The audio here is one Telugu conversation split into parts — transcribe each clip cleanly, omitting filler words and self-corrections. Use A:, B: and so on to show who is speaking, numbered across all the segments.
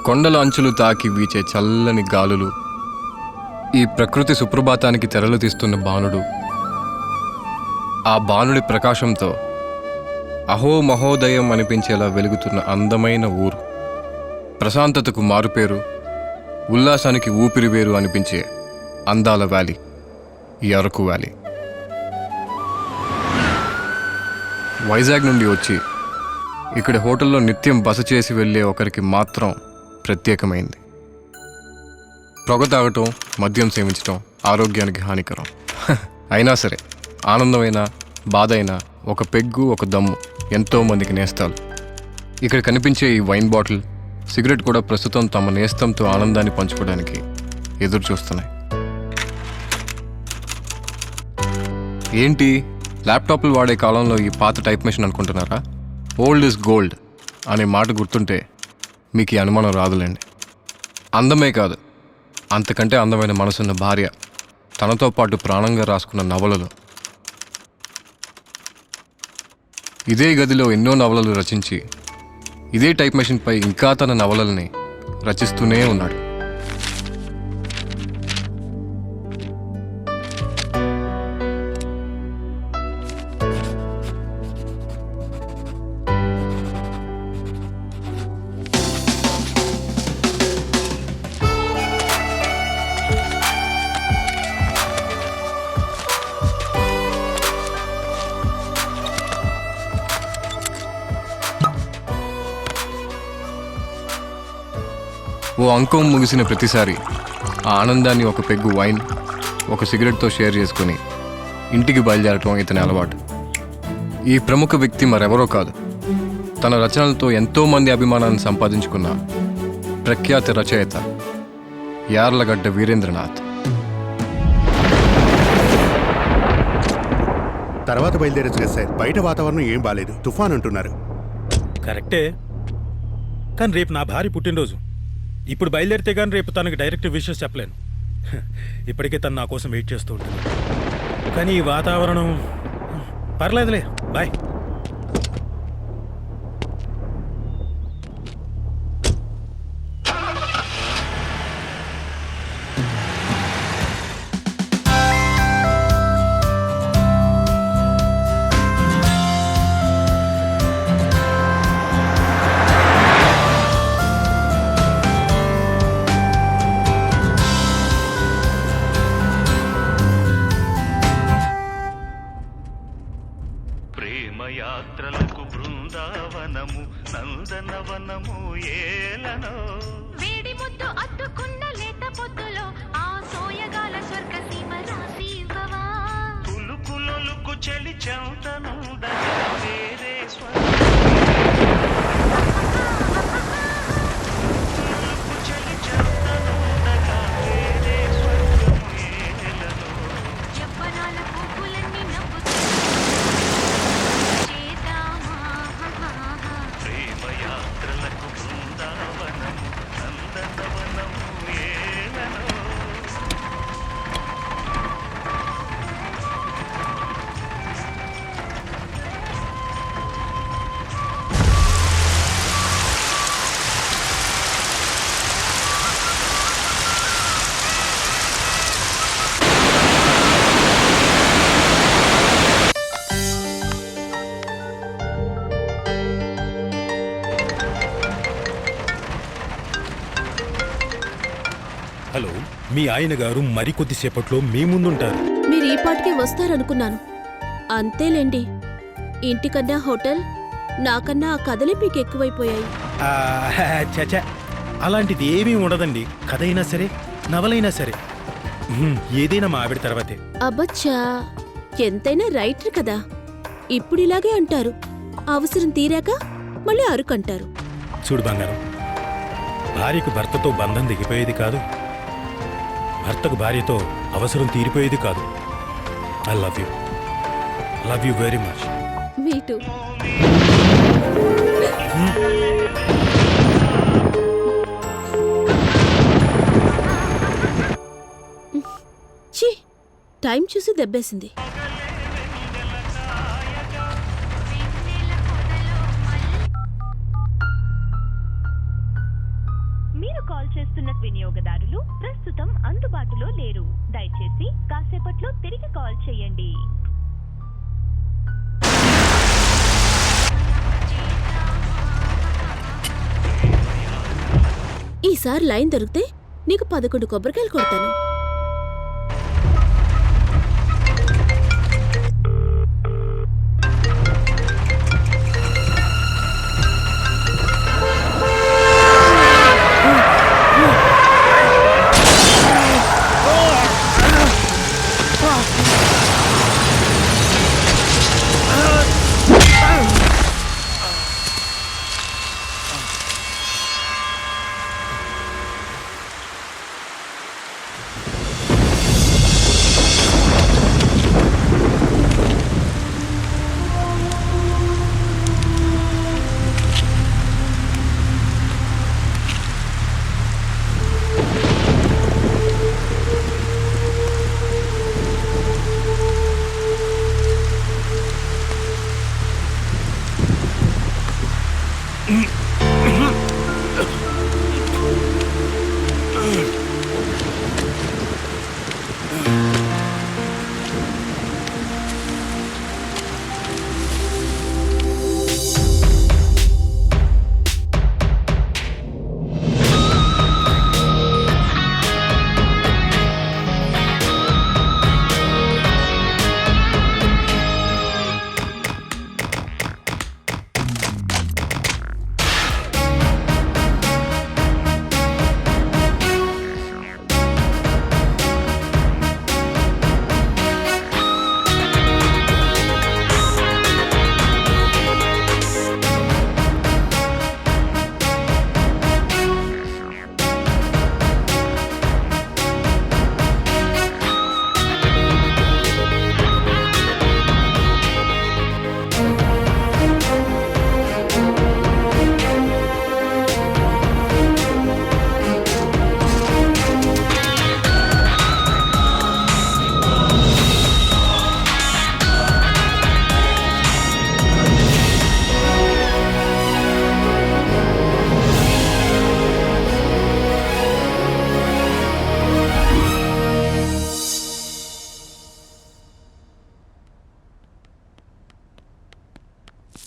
A: కొండల అంచులు తాకి వీచే చల్లని గాలులు, ఈ ప్రకృతి సుప్రభాతానికి తెరలు తీస్తున్న బాణుడు, ఆ బాణుడి ప్రకాశంతో అహో మహోదయం అనిపించేలా వెలుగుతున్న అందమైన ఊరు, ప్రశాంతతకు మారుపేరు, ఉల్లాసానికి ఊపిరి వేరు అనిపించే అందాల వ్యాలీ, ఈ అరకు వ్యాలీ. వైజాగ్ నుండి వచ్చి ఇక్కడ హోటల్లో నిత్యం బస చేసి వెళ్ళే ఒకరికి మాత్రం ప్రత్యేకమైంది. పొగ తాగటం, మద్యం సేవించటం ఆరోగ్యానికి హానికరం. అయినా సరే ఆనందమైన బాధ అయినా ఒక పెగ్గు ఒక దమ్ము ఎంతోమందికి నేస్తాలు. ఇక్కడ కనిపించే ఈ వైన్ బాటిల్, సిగరెట్ కూడా ప్రస్తుతం తమ నేస్తంతో ఆనందాన్ని పంచుకోవడానికి ఎదురు చూస్తున్నాయి. ఏంటి ల్యాప్టాప్లు వాడే కాలంలో ఈ పాత టైప్ మెషిన్ అనుకుంటున్నారా? ఓల్డ్ ఇస్ గోల్డ్ అనే మాట గుర్తుంటే మీకు ఈ అనుమానం రాదులేండి. అందమే కాదు, అంతకంటే అందమైన మనసున్న భార్య, తనతో పాటు ప్రాణంగా రాసుకున్న నవలలు. ఇదే గదిలో ఎన్నో నవలలు రచించి ఇదే టైప్ మెషిన్పై ఇంకా తన నవలల్ని రచిస్తూనే ఉన్నాడు. ఓ అంకం ముగిసిన ప్రతిసారి ఆ ఆనందాన్ని ఒక పెగ్గు వైన్, ఒక సిగరెట్తో షేర్ చేసుకుని ఇంటికి బయలుదేరటం ఇతని అలవాటు. ఈ ప్రముఖ వ్యక్తి మరెవరో కాదు, తన రచనలతో ఎంతోమంది అభిమానాన్ని సంపాదించుకున్న ప్రఖ్యాత రచయిత యార్లగడ్డ వీరేంద్రనాథ్.
B: తర్వాత బయలుదేరచ్చు కదా సార్. బయట వాతావరణం ఏం బాలేదు, తుఫాన్ అంటున్నారు.
C: కరెక్టే, కానీ రేపు నా భార్య పుట్టినరోజు. ఇప్పుడు బయలుదేరితే కానీ రేపు తనకి డైరెక్ట్ విషెస్ చెప్పలేను. ఇప్పటికే తను నా కోసం వెయిట్ చేస్తూ ఉంటుంది. కానీ ఈ వాతావరణం పర్లేదులే. బాయ్.
D: యాత్రలకు బృందావనము నందనవనము ఏలనో
E: వేడి ముద్దు అద్దుకున్న లేత పొద్దులో ఆ సోయగాల స్వర్గ సీమ రాసి ఇవ్వవా
D: కులుకులొలుకు చలి చంతనుండగా వేరే చలి చంతనుండగా వేరే స్వర్గము ఏలనో
E: యవ్వనాల పువ్వులన్నీ నవ్వుతూ
D: యాత్రలకు బృందావనము నందనవనము ఏలనో.
C: హలో, మీ ఆయన గారు మరికొద్దిసేపట్లో మీ ముందుంటారు.
F: మీరు ఈ పాటికే వస్తారనుకున్నాను. అంతేలేండి, ఇంటికన్నా హోటల్, నాకన్నా ఆ కథలే మీకు ఎక్కువైపోయాయి.
C: చచ, అలాంటిది ఏమీ ఉండదండి. కథ అయినా సరే, నవలైనా సరే, ఏదైనా మా ఆవిడ తర్వాతే.
F: అబ్బచ్చా, ఎంతైనా రైటర్ కదా. ఇప్పుడు ఇలాగే అంటారు, అవసరం తీరాక మళ్ళీ అరుకంటారు.
C: చూడు బంగారం, భార్యకు భర్తతో బంధం దిగిపోయేది కాదు, భర్తకు భార్యతో అవసరం తీరిపోయేది కాదు. I love you very much.
F: Me too ఛీ, టైం చూసి దెబ్బేసింది.
G: మీరు కాల్ చేస్తున్న వినియోగదారులు ప్రస్తుతం అందుబాటులో లేరు. దయచేసి కాసేపట్లో తిరిగి కాల్ చేయండి.
F: ఈసారి లైన్ దొరికితే నీకు 11 కొబ్బరికాయలు కొడతాను.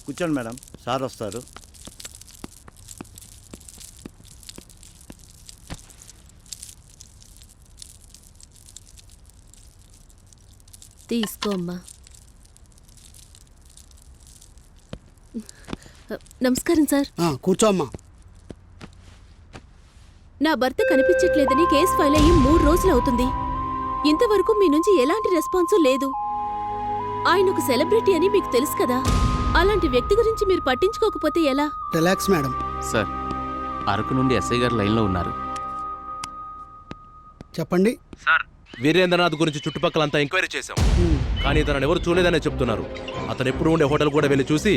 H: కూర్చోండి మేడం, సార్ వస్తారు.
F: తీసుకో అమ్మా. నమస్కారం సార్.
I: కూర్చో అమ్మా.
F: నా భర్త కనిపించట్లేదని కేసు ఫైల్ అయ్యి 3 రోజులు అవుతుంది. ఇంతవరకు మీ నుంచి ఎలాంటి రెస్పాన్సు లేదు. ఆయన ఒక సెలబ్రిటీ అని మీకు తెలుసు కదా. అలాంటి వ్యక్తి గురించి మీరు పట్టించుకోకపోతే ఎలా?
I: Relax madam.
J: సార్, అరకు నుండి ఎస్ఐ గారు లైన్లో ఉన్నారు.
I: చెప్పండి
K: సార్. వీరేంద్రనాథ్ గురించి చుట్టుపక్కలంతా ఎంక్వైరీ చేశాం, కానీ తనను ఎవరు చూడలేదనే చెప్తున్నారు. అతను ఎప్పుడు ఉండే హోటల్ కూడా వెళ్ళి చూసి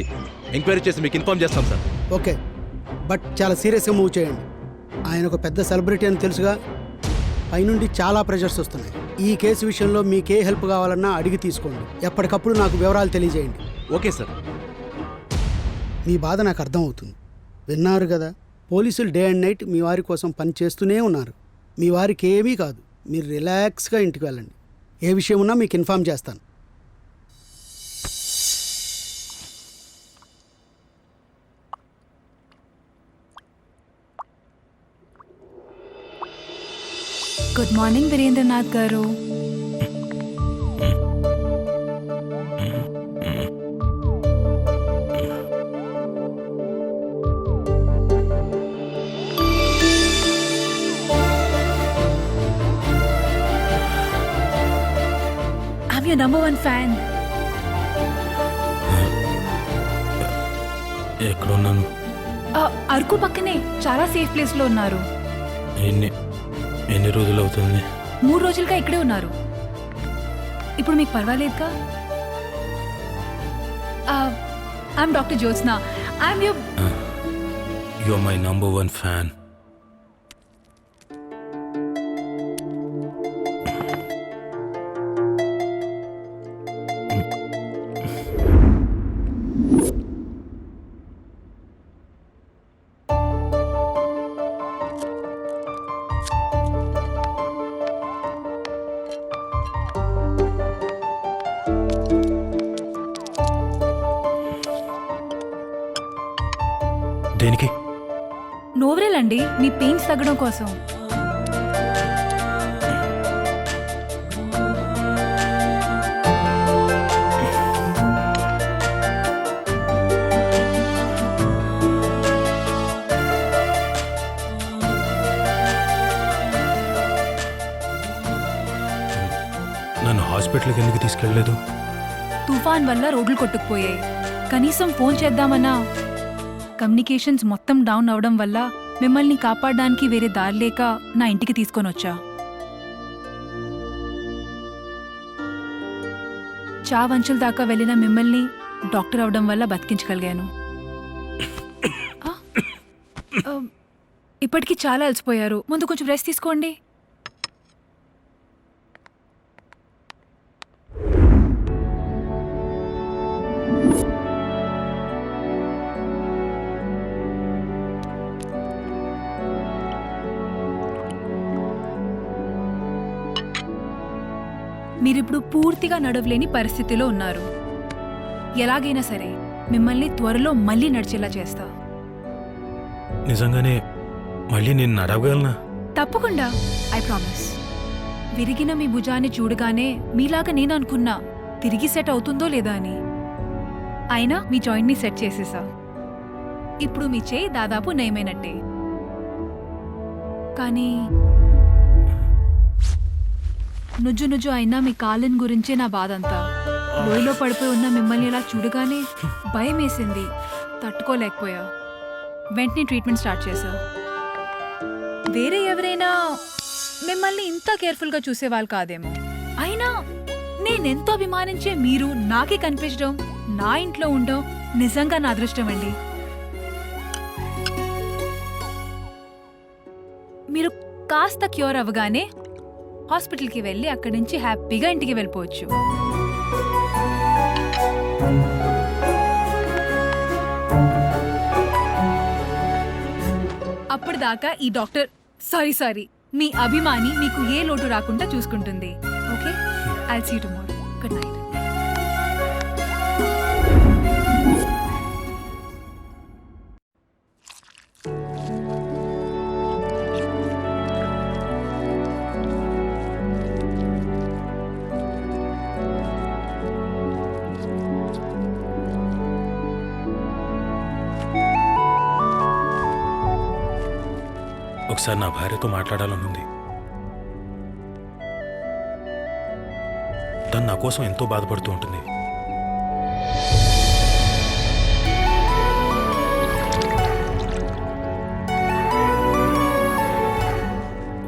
K: ఎంక్వైరీ చేసి మీకు ఇన్ఫార్మ్ చేస్తాం సార్.
I: ఓకే, బట్ చాలా సీరియస్గా మూవ్ చేయండి. ఆయన ఒక పెద్ద సెలబ్రిటీ అని తెలుసుగా. పైనుండి చాలా ప్రెషర్స్ వస్తున్నాయి. ఈ కేసు విషయంలో మీకే హెల్ప్ కావాలన్నా అడిగి తీసుకోండి. ఎప్పటికప్పుడు నాకు వివరాలు తెలియజేయండి.
K: Okay sir.
I: మీ బాధ నాకు అర్థమవుతుంది. విన్నారు కదా, పోలీసులు డే అండ్ నైట్ మీ వారి కోసం పని చేస్తూనే ఉన్నారు. మీ వారికి ఏమీ కాదు. మీరు రిలాక్స్గా ఇంటికి వెళ్ళండి. ఏ విషయం ఉన్నా మీకు ఇన్ఫార్మ్ చేస్తాను.
L: గుడ్ మార్నింగ్ వీరేంద్రనాథ్ గారు. I'm your number 1 fan.
C: ఎక్కడున్నాను?
L: అరకు పక్కనే చాలా సేఫ్ ప్లేస్ లో ఉన్నారు.
C: ఎన్ని రోజులు అవుతుంది?
L: 3 రోజులుగా ఇక్కడే ఉన్నారు. ఇప్పుడు మీకు పర్వాలేదుగా? I'm doctor Jyotsna. I'm your
C: you are my number 1 fan. దేనికి?
L: నోవరెల్ అండి, మీ పెయిన్స్ తగ్గడం కోసం.
C: నన్ను హాస్పిటల్కి ఎందుకు తీసుకెళ్ళలేదు?
L: తుఫాన్ వల్ల రోడ్లు కొట్టుకుపోయాయి. కనీసం ఫోన్ చేద్దామన్నా కమ్యూనికేషన్స్ మొత్తం డౌన్ అవడం వల్ల మిమ్మల్ని కాపాడడానికి వేరే దారి లేక నా ఇంటికి తీసుకొని వచ్చా. చావంచుల దాకా వెళ్ళిన మిమ్మల్ని డాక్టర్ అవడం వల్ల బతికించగలిగాను. ఇప్పటికీ చాలా అలసిపోయారు, ముందు కొంచెం రెస్ట్ తీసుకోండి. మీరిప్పుడు పూర్తిగా నడవలేని పరిస్థితిలో ఉన్నారు. ఎలాగైనా సరే మిమ్మల్ని త్వరలో మళ్ళీ నడిచేలా చేస్తా.
C: నిజంగానే మళ్ళీ నేను నడవగలనా?
L: తప్పకుండా, ఐ ప్రామిస్. విరిగిన మీ భుజాన్ని చూడగానే మీలాగా నేను అనుకున్నా తిరిగి సెట్ అవుతుందో లేదా అని. అయినా మీ జాయింట్ని సెట్ చేసేసా. ఇప్పుడు మీ చేయి దాదాపు నయమైనట్టే. కానీ నుజ్జు అయినా మీ కాలిన్ గురించే నా బాధంతా. లోయలో పడిపోయి ఉన్న మిమ్మల్ని ఇలా చూడగానే భయం వేసింది, తట్టుకోలేకపోయా. వెంటనే ట్రీట్మెంట్ స్టార్ట్ చేశా. వేరే ఎవరైనా మిమ్మల్ని ఇంత కేర్ఫుల్గా చూసేవాళ్ళు కాదేమో. అయినా నేనెంతో అభిమానించే మీరు నాకే కనిపించడం, నా ఇంట్లో ఉండడం నిజంగా నా అదృష్టం అండి. మీరు కాస్త క్యూర్ అవ్వగానే హాస్పిటల్కి వెళ్ళి అక్కడి నుంచి హ్యాపీగా ఇంటికి వెళ్ళిపోవచ్చు. అప్పటిదాకా ఈ డాక్టర్ సారీ మీ అభిమాని మీకు ఏ లోటు రాకుండా చూసుకుంటుంది. Okay, I'll see you tomorrow. Good night.
C: ఒకసారి నా భార్యతో మాట్లాడాలనుంది. తను నా కోసం ఎంతో బాధపడుతూ ఉంటుంది.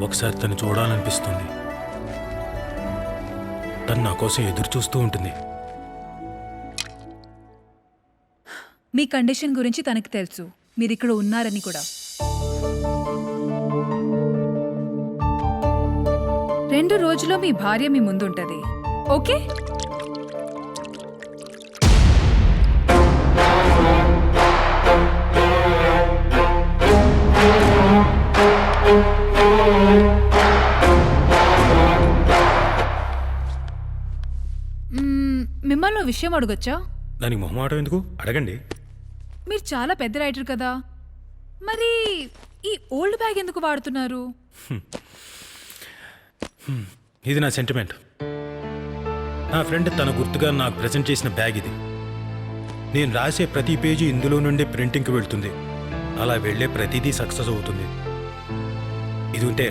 C: ఒకసారి తను చూడాలనిపిస్తుంది. తను నా కోసం ఎదురు చూస్తూ ఉంటుంది.
L: మీ కండిషన్ గురించి తనకు తెలుసు, మీరు ఇక్కడ ఉన్నారని కూడా. 2 రోజుల్లో మీ భార్య మీ ముందుంటది. ఓకే, మిమ్మల్ని విషయం అడగొచ్చా?
C: దానికి మొహమాటం ఎందుకు? అడగండి.
L: మీరు చాలా పెద్ద రైటర్ కదా, మరి ఈ ఓల్డ్ బ్యాగ్ ఎందుకు వాడుతున్నారు?
C: ఇది నా సెంటిమెంట్. నా ఫ్రెండ్ తన గుర్తుగా నాకు ప్రజెంట్ చేసిన బ్యాగ్ ఇది. నేను రాసే ప్రతి పేజీ ఇందులో నుండి ప్రింటింగ్కి వెళ్తుంది. అలా వెళ్ళే ప్రతిదీ సక్సెస్ అవుతుంది. ఇది ఉంటే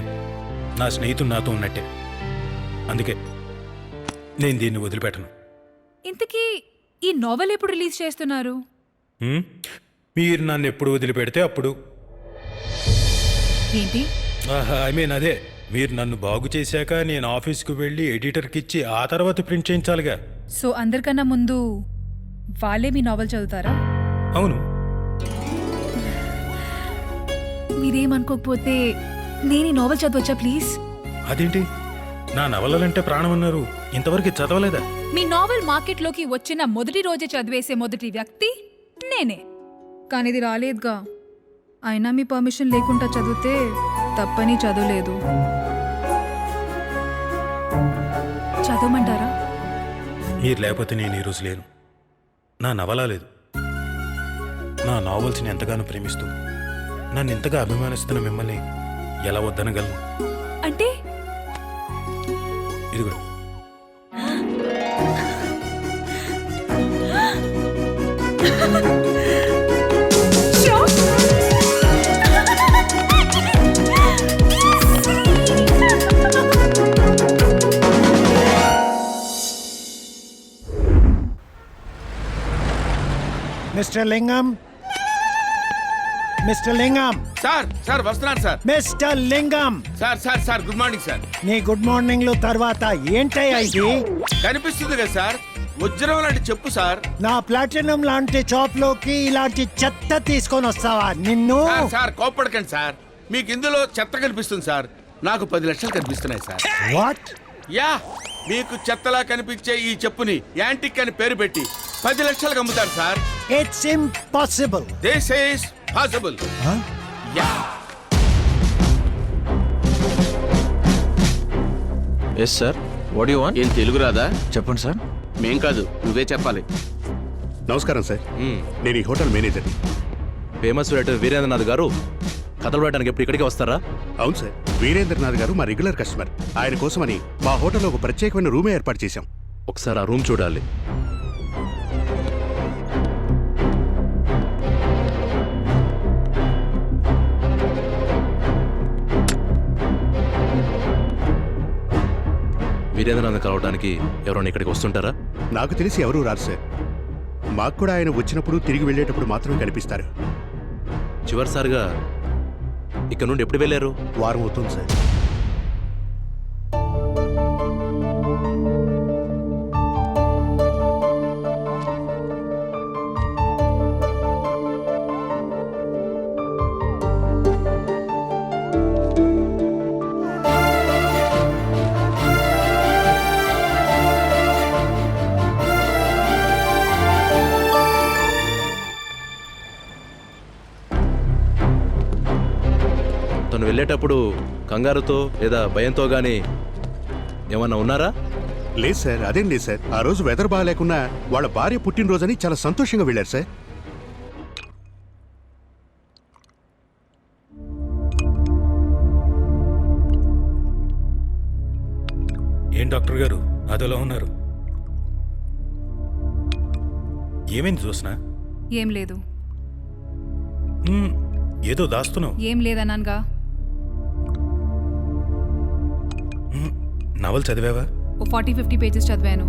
C: నా స్నేహితుడు నాతో ఉన్నట్టే. అందుకే నేను దీన్ని వదిలిపెట్టను.
L: ఇంతకీ ఈ నావెల్ ఎప్పుడు రిలీజ్ చేస్తున్నారు?
C: మీరు నన్ను ఎప్పుడు వదిలిపెడితే అప్పుడు.
L: ఏంటి?
C: ఐ మీన్ అదే, మీరు నన్ను బాగు చేశాక నేను ఆఫీస్కి వెళ్ళి ఎడిటర్కి ఇచ్చి ఆ తర్వాత ప్రింట్ చేయించాలిగా.
L: సో అందరికన్నా ముందు వాళ్ళే మీ నావెల్ చదువుతారా?
C: అవును.
L: మీరేమనుకోకపోతే నేను ఈ నావెల్ చదవచ్చా ప్లీజ్?
C: అదేంటి, నా నవలలంటే ప్రాణం అన్నారు, ఇంతవరకు చదవలేదా?
L: మీ నావెల్ మార్కెట్లోకి వచ్చిన మొదటి రోజే చదివేసే మొదటి వ్యక్తి నేనే. కానీ ఇది రాలేదుగా. అయినా మీ పర్మిషన్ లేకుండా చదివితే తప్పని చదవలేదు. చదవమంటారా?
C: మీరు లేకపోతే నేను ఈరోజు లేను. నా నవల లేదు, నా నావల్స్ని ఎంతగానో ప్రేమిస్తూ నన్ను ఇంతగా అభిమానిస్తున్న మిమ్మల్ని ఎలా వద్దనగలను?
L: అంటే
C: ఇదిగో
I: మిస్టర్ లింగం, మిస్టర్ లింగం,
K: సార్ సార్ వస్తున్నాను సార్.
I: మిస్టర్ లింగం.
K: Sir good morning sir.
I: నీ గుడ్ మార్నింగ్లు తర్వాత ఏంటయ్యా ఇది?
K: కనిపిస్తుంది కదా సార్, వజ్రం లాంటి చెప్పు సార్.
I: నా ప్లాటినం లాంటి షాప్ లోకి ఇలాంటి చెత్త తీసుకొని వస్తావా నిన్ను?
K: సార్ కోప్పడకండి సార్, మీకు ఇందులో చెత్త కనిపిస్తుంది సార్, నాకు 10 లక్షలు కనిపిస్తున్నాయి సార్.
I: వాట్?
K: యా, మీకు చెత్తలా కనిపించే ఈ చెప్పుని యాంటిక్ అని పేరు పెట్టి 10 లక్షలకు అమ్ముతారు sir.
I: It's impossible.
K: This is possible. Ya.
J: Yes sir, what you want? ఏం తెలుగు రాదా? చెప్పండి సార్. మేం కాదు, నువ్వే చెప్పాలి.
B: నమస్కారం సార్, నేను ఈ హోటల్ మేనేజర్ని.
K: ఫేమస్ రైటర్ వీరేంద్రనాథ్ గారు కథలు రాయడానికి ఎప్పుడు ఇక్కడికి వస్తారా?
B: అవును సార్, వీరేంద్రనాథ్ గారు మా రెగ్యులర్ కస్టమర్. ఆయన కోసమని మా హోటల్లో ఒక ప్రత్యేకమైన రూమే ఏర్పాటు చేశాం.
K: ఒకసారి ఆ రూమ్ చూడాలి. వీరేంద్రనాథ్ కలవడానికి ఎవరైనా ఇక్కడికి వస్తుంటారా?
B: నాకు తెలిసి ఎవరూ రారు సార్. మాకు కూడా ఆయన వచ్చినప్పుడు తిరిగి వెళ్ళేటప్పుడు మాత్రమే కనిపిస్తారు.
K: చివరిసారిగా ఇక్కడ నుండి ఎప్పుడు వెళ్ళారు?
B: వారం అవుతుంది సార్.
K: తను వెళ్ళేటప్పుడు కంగారుతో లేదా భయంతో గానీ ఏమన్నా ఉన్నారా?
B: లేదు సార్, అదేం లేదు సార్. ఆ రోజు వెదర్ బాగాలేకున్నా వాళ్ళ భార్య పుట్టినరోజని చాలా సంతోషంగా వెళ్ళారు సార్.
C: ఏం డాక్టర్ గారు అదోలా ఉన్నారు? ఏమైంది చూసినా?
L: ఏం లేదు.
C: ఏదో దాస్తున్నావు.
L: ఏం లేదన్నానుగా.
C: నవల్ చదివావా?
L: ఓ 40-50 పేజెస్ చదివాను.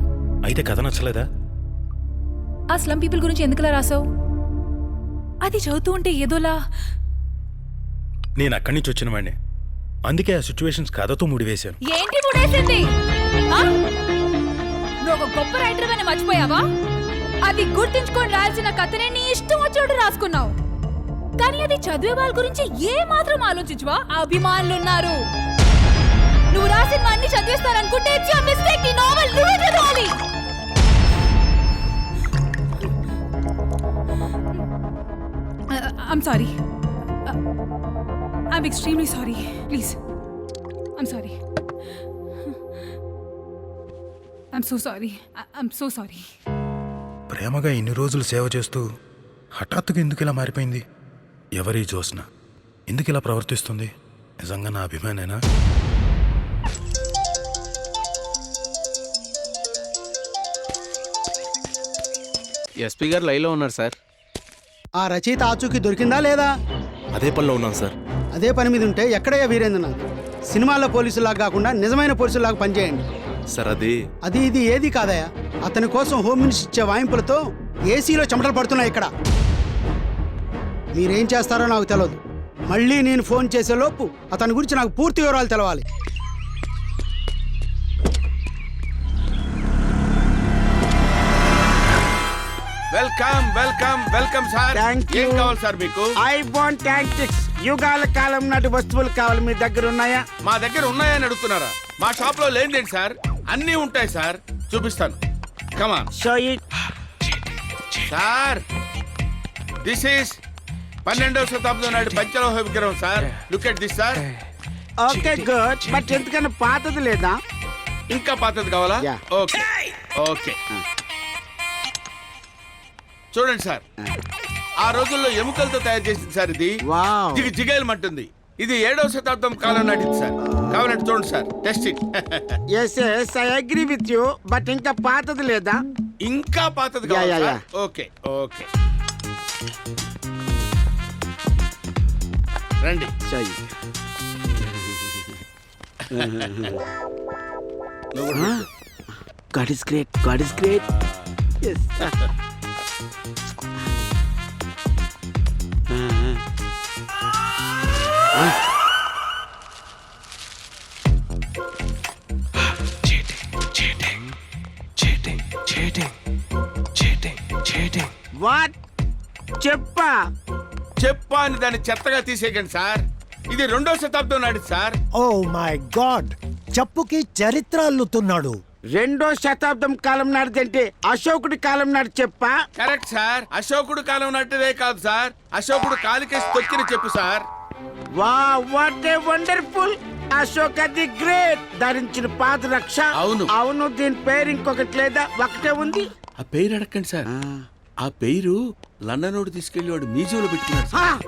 C: అయితే కథ నచ్చలేదా?
L: ఆ స్లమ్ పీపుల్ గురించి ఎందుకులా రాసావు? అది చదువుతూ ఉంటే ఏదోలా.
C: నేను అక్కడి నుంచి వచ్చిన వాడిని, అందుకే ఆ సిచ్యువేషన్స్ కథతో ముడివేశాను.
L: ఏంటి ముడేసింది? నువ్వు ఒక గొప్ప రైటర్ అని మర్చిపోయావా? అది గుర్తించుకొని రాయాల్సిన కథనే నీ ఇష్టం వచ్చేట్టు రాసుకున్నావు. కానీ అది చదివే వాళ్ళ గురించి ఏ మాత్రం ఆలోచించవా? అభిమానులున్నారు. నువ్వు రాసిన అన్ని చదివేస్తారనుకుంటే ఇట్స్ యువర్ మిస్టేక్. నీ నోవెల్ నువ్వే చదవాలి. I'm sorry. I'm extremely sorry. Please, I'm sorry. I'm so sorry. I'm so sorry.
C: ప్రేమగా ఇన్ని రోజులు సేవ చేస్తూ హఠాత్తుగా ఎందుకు ఇలా మారిపోయింది? ఎవరి జోస్న ఎందుకు ఇలా ప్రవర్తిస్తుంది? నిజంగా నా అభిమానేనా?
J: ఎస్పీ గారు లైవ్లో ఉన్నారు సార్.
I: ఆ రచయిత ఆచూకీ దొరికిందా లేదా?
K: అదే పనిలో ఉన్నాను సార్.
I: అదే పని మీద ఉంటే ఎక్కడయ్యా వీరేంద్రనాథ్? సినిమాల్లో పోలీసులాగా కాకుండా నిజమైన పోలీసులాగా పనిచేయండి.
K: సార్ అది
I: ఇది ఏది కాదయ్యా. అతని కోసం హోమ్ మినిస్టర్ ఇచ్చే వాయింపులతో ఏసీలో చెమటలు పడుతున్నాయి ఇక్కడ. మీరేం చేస్తారో నాకు తెలియదు. మళ్ళీ నేను ఫోన్ చేసే లోపు అతని గురించి నాకు పూర్తి వివరాలు తెలవాలి.
K: Welcome welcome welcome sir. ఏం కావాలి సార్ మీకు?
I: I want antiques. యుగాల కాలం నాటి వస్తువులు కావాలి. మీ దగ్గర ఉన్నాయా?
K: మా దగ్గర ఉన్నాయని అడుగుతున్నారా? మా షాప్ లో లేనిదేంటి సార్? అన్నీ ఉంటాయి సార్, చూపిస్తాను. Come on.
I: Show it.
K: Sir, this is 12వ శతాబ్దం నాటి పంచలోహ విగ్రహం sir. Look at this sir.
I: Okay good. But ఎందుకన్నా పాతది లేదా?
K: ఇంకా పాతది కావాలా?
I: Yeah.
K: ఓకే ఓకే చూడండి సార్,
J: ఆ రోజుల్లో ఎముకలతో తయారు చేసింది సార్ ఇది.
I: వావ్.
J: జిగేలమంటుంది. ఇది 7వ శతాబ్దం కాలం నాటిది సార్. కావాలంటే చూడండి sir, test it.
I: Yes yes I agree with you, but ఇంకా పాతది లేదా?
J: ఇంకా పాతది
I: యా,
J: కావాలా
I: యా,
J: సార్? ఓకే ఓకే రండి.
I: God is great, God is great. Yes what? చెప్పా
J: చెప్పా అని దాన్ని చెత్తగా తీసేయకండి సార్. ఇది 2వ శతాబ్దం నాటిది సార్.
H: ఓ మై గాడ్, చెప్పుకి చరిత్ర అల్లుతున్నాడు.
I: 2వ శతాబ్దం కాలం నాటిదంటే అశోకుడి కాలం నాటి చెప్పా?
J: Correct sir. అశోకుడు కాలం నాటిదే కాదు సార్, అశోకుడు కాలికేసి తొక్కిన చెప్పు సార్.
I: వా what a wonderful! Ashoka the great ధరించిన పాదరక్ష.
J: అవును.
I: అవును, దీని పేరు ఇంకొకటి లేదా? ఒకటే ఉంది.
J: ఆ పేరు అడగండి సార్. ఆ పేరు లండన్ నోడు తీసుకెళ్లి వాడు మ్యూజియంలో పెట్టుకున్నాడు సార్.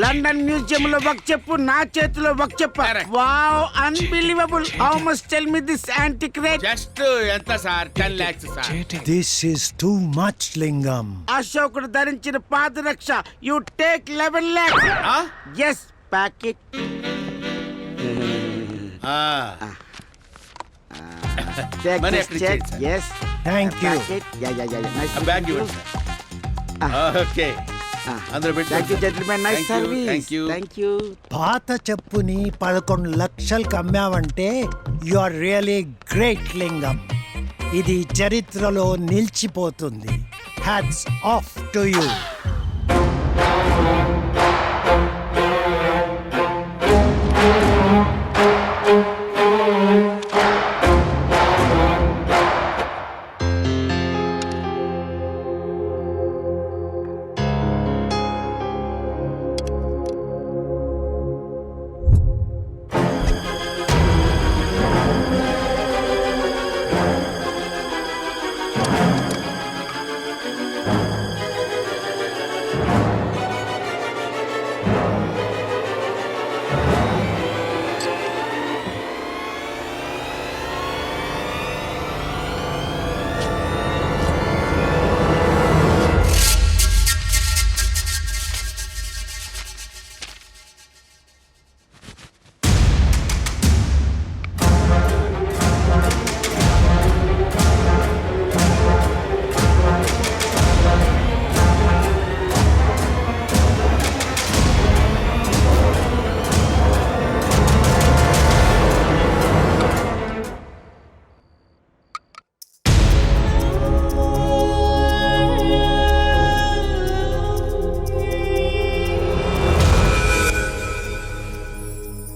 I: లండన్ మ్యూజియం లో ఒక చెప్పు, నా చేతిలో ఒక చెప్పు. Wow, unbelievable. How much tell me this antique rate?
J: Just ఎంత sir? 10 lakhs sir.
H: This is too much Lingam.
I: అశోకుడు ధరించిన పాదరక్ష you take 11 lakhs. Yes, packet.
J: Money ఎక్కడ ఇచ్చేయండి sir.
I: Yes,
H: thank you.
J: Bag ఇవ్వండి సార్. ఓకే, అందులో పెట్టి.
I: Thank you gentleman, nice service. Thank you.
H: పాత చెప్పుని 11 లక్షలకు అమ్మావంటే you are really great Lingam. ఇది చరిత్రలో నిలిచిపోతుంది. Hats off to you.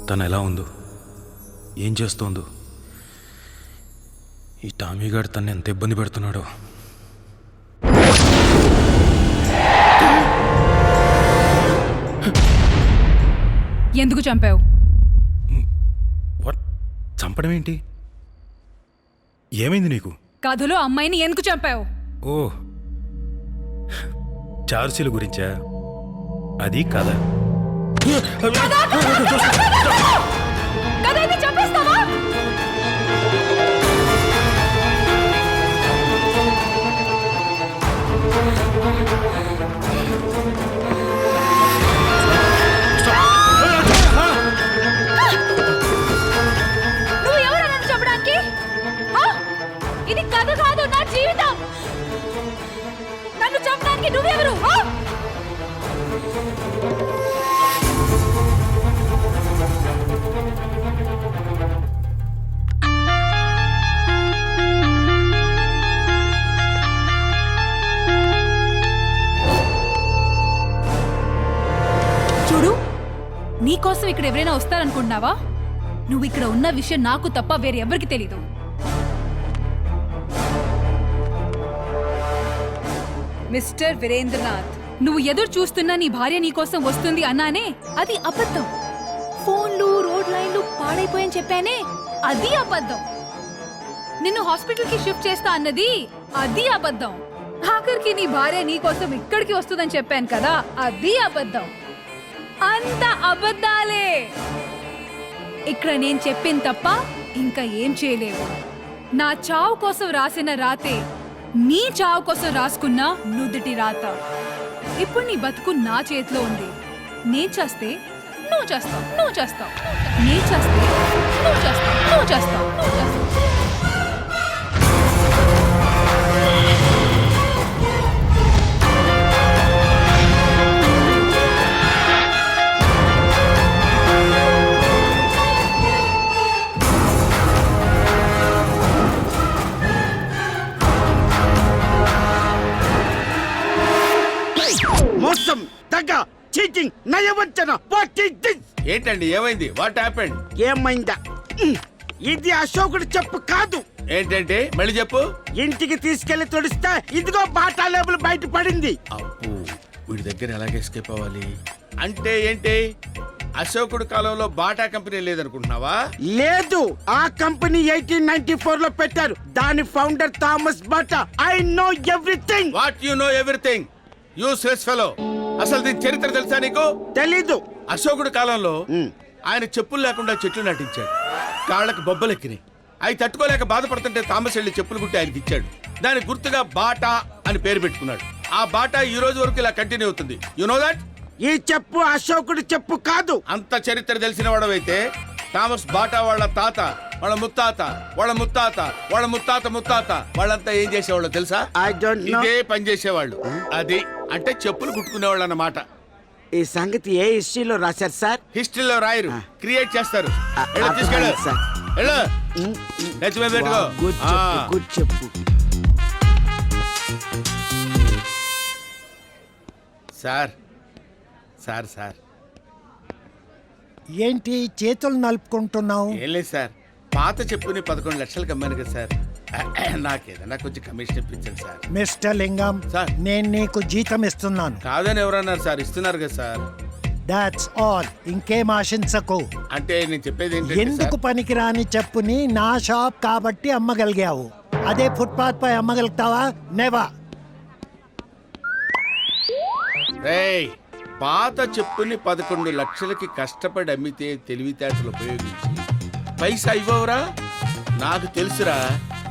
C: తను ఎలా ఉందో, ఏం చేస్తోందో, ఈ టామీ గారు తను ఎంత ఇబ్బంది పెడుతున్నాడో.
L: ఎందుకు చంపావు?
C: వాట్? చంపడం ఏంటి? ఏమైంది నీకు?
L: కథలో అమ్మాయిని ఎందుకు చంపావు?
C: ఓ, చార్సీల గురించా? అది కథ.
L: కథ చంపేస్తావా? నువ్వు ఎవరు నన్ను చంపడానికి? ఇది కథ కాదు, నా జీవితం. నన్ను చంపడానికి నువ్వెవరు? చూడు, నీకోసం ఇక్కడ ఎవరైనా వస్తారనుకుంటున్నావా? నువ్వు ఇక్కడ ఉన్న విషయం నాకు తప్ప వేరే ఎవరికి తెలీదు. మిస్టర్ వీరేంద్రనాథ్, నువ్వు ఎదురు చూస్తున్న నీ భార్య నీకోసం వస్తుంది అన్నానే, అది అబద్ధం. ఫోన్లు, రోడ్ లైన్లు పాడైపోయని చెప్పానే, అది అబద్ధం. నిన్ను హాస్పిటల్ కి షిఫ్ట్ చేస్తా అన్నది అది అబద్ధం. ఆఖరికి నీ భార్య నీ కోసం ఇక్కడికి వస్తుందని చెప్పాను కదా, అది అబద్ధం. అంత అబద్ధాలే. ఇక్కడ నేను చెప్పింది తప్ప ఇంకా ఏం చేయలేవు. నా చావు కోసం రాసిన రాతే నీ చావు కోసం రాసుకున్న నుదుటి రాత. ఇప్పుడు నీ బతుకు నా చేతిలో ఉంది. నేను చేస్తే నువ్వు చేస్తావు, నువ్వు చేస్తావు. నేను చేస్తే నువ్వు చేస్తావు, నువ్వు చేస్తావు, నువ్వు చేస్తావు.
I: మోసం, దగ, చీటింగ్, నయవంచన. What is this?
J: ఏంటండి ఏమైంది? What happened?
I: ఏమైందా? ఇది అశోకుడు చెప్పు కాదు.
J: ఏంటంటే మళ్ళీ చెప్పు.
I: ఇంటికి తీసుకెళ్లి తుడిస్తే ఇదిగో బాటా లేబుల్ బయట పడింది.
J: అప్పు, వీడి దగ్గర ఎలాగ ఎస్కేప్ అవ్వాలి? అంటే ఏంటి? అశోకుడు కాలంలో బాటా కంపెనీ లేదనుకుంటున్నావా?
I: లేదు, ఆ కంపెనీ 1894 లో పెట్టారు. దాని founder Thomas Bata. I know everything.
J: What you know everything? Useless fellow. అసలు దీని చరిత్ర తెలుసా నీకు?
I: తెలీదు.
J: అశోకుడు కాలంలో ఆయన చెప్పులు లేకుండా చెట్లు నాటించాడు. కాళ్ళకి బొబ్బలెక్కినాయి. అవి తట్టుకోలేక బాధపడుతుంటే థామస్ వెళ్ళి చెప్పులు కుట్టి ఆయనకి ఇచ్చాడు. దానికి గుర్తుగా బాటా అని పేరు పెట్టుకున్నాడు. ఆ బాటా ఈ రోజు వరకు ఇలా కంటిన్యూ అవుతుంది. You know that?
I: ఈ చెప్పు అశోకుడు చెప్పు కాదు.
J: అంత చరిత్ర తెలిసిన వాడవైతే థామస్ బాటా వాళ్ళ తాత, వాళ్ళ ముత్తాత, వాళ్ళ ముత్తాత, వాళ్ళ ముత్తాత ముత్తాత వాళ్ళంతా ఏం చేసేవాళ్ళు తెలుసా?
I: I don't know.
J: ఇదే పని చేసేవాళ్ళు. అది అంటే చెప్పులు కుట్టుకునేవాళ్ళు అన్నమాట.
I: ఈ సంగతి ఏ హిస్టరీలో రాశారు సార్?
J: హిస్టరీలో రాయరు, క్రియేట్ చేస్తారు. వెళ్ళు,
I: అర్థమైంది
J: తీసుకెళ్ళు.
I: సార్.
J: వెళ్ళు. నెత్తి మీద పెట్టుకో.
I: గుడ్ చెప్పు, గుడ్ చెప్పు.
J: సార్ సార్ సార్
H: ఏంటి చేతులు నలుపుకుంటున్నావు?
J: ఏం లేదు సార్, పాత చెప్పుని 11 లక్షలకు అమ్మాను కదా సార్. నాకేదన్నా కొంచెం కమిషన్ ఇప్పించండి సార్.
H: మిస్టర్ లింగం,
J: సార్.
H: నేను నీకు జీతం ఇస్తున్నాను.
J: కాదని ఎవరన్నారు సార్? ఇస్తున్నారు కదా సార్.
H: That's all. ఇంకేం ఆశించకు.
J: అంటే నేను చెప్పేది ఏంటంటే
H: ఎందుకు పనికిరాని చెప్పుని నా షాప్ కాబట్టి అమ్మగలిగావు. అదే ఫుట్పాత్ పై అమ్మగలుగుతావా? నెవర్.
J: రేయ్, పాత చెప్పుని 11 లక్షలకి కష్టపడి అమ్మితే తెలివితేటలు ఉపయోగించి పైసా ఇవ్వవురా? నాకు తెలుసురా,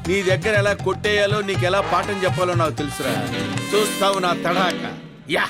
J: నీ దగ్గర ఎలా కొట్టేయాలో, నీకు ఎలా పాఠం చెప్పాలో నాకు తెలుసురా. చూస్తావు నా తడాక. Yeah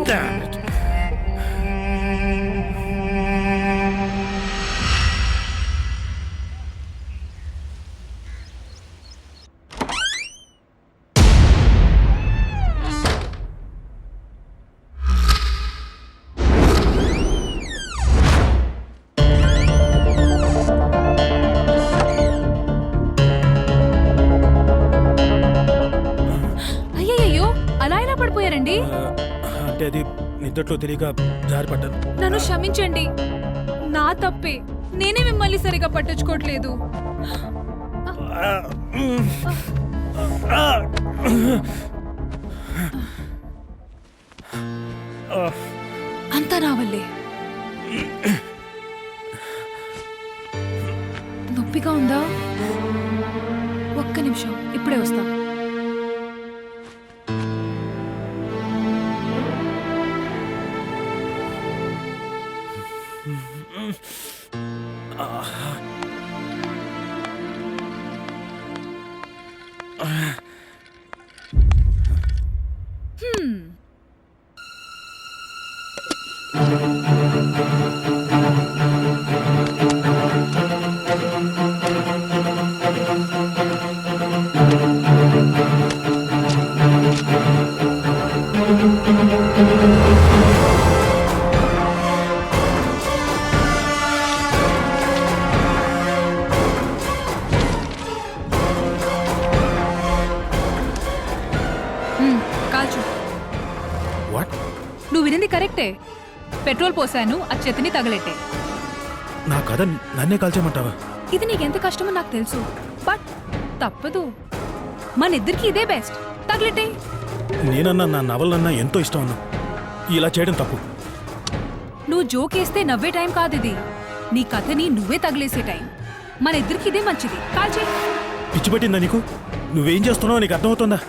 C: Damn it.
L: అయ్యయ్యో అలా ఎలా పడిపోయారండి?
C: అంటే అది నిద్దట్లో తెలియక జారిపడ్డాను.
L: నన్ను క్షమించండి, నా తప్పే. నేనే మిమ్మల్ని సరిగా పట్టించుకోవట్లేదు. అంతా నా వల్లే. నొప్పిగా ఉందా? ఒక్క నిమిషం, ఇప్పుడే వస్తా. కాల్చు.
C: వాట్?
L: నువ్వు వినింది కరెక్టే. పెట్రోల్ పోసాను, ఆ చేతిని తగలెట్టే.
C: నా కథ నన్నే కాల్చేయమంటావా?
L: ఇది నీకెంత కష్టమో నాకు తెలుసు, బట్ తప్పదు. మన ఇద్దరికి ఇదే బెస్ట్. తగలెట్టే.
C: నేనన్నా నా నవలన్నా ఎంతో ఇష్టం అన్నా. ఇలా చేయడం తప్పు.
L: నువ్వు జోకేస్తే నవ్వే టైం కాదు ఇది. నీ కథని నువ్వే తగిలేసే టైం. మన ఇద్దరికి ఇదే మంచిది. కాల్చే.
C: పిచ్చి పట్టిందా నీకు? నువ్వేం చేస్తున్నావో నీకు అర్థమవుతుందా?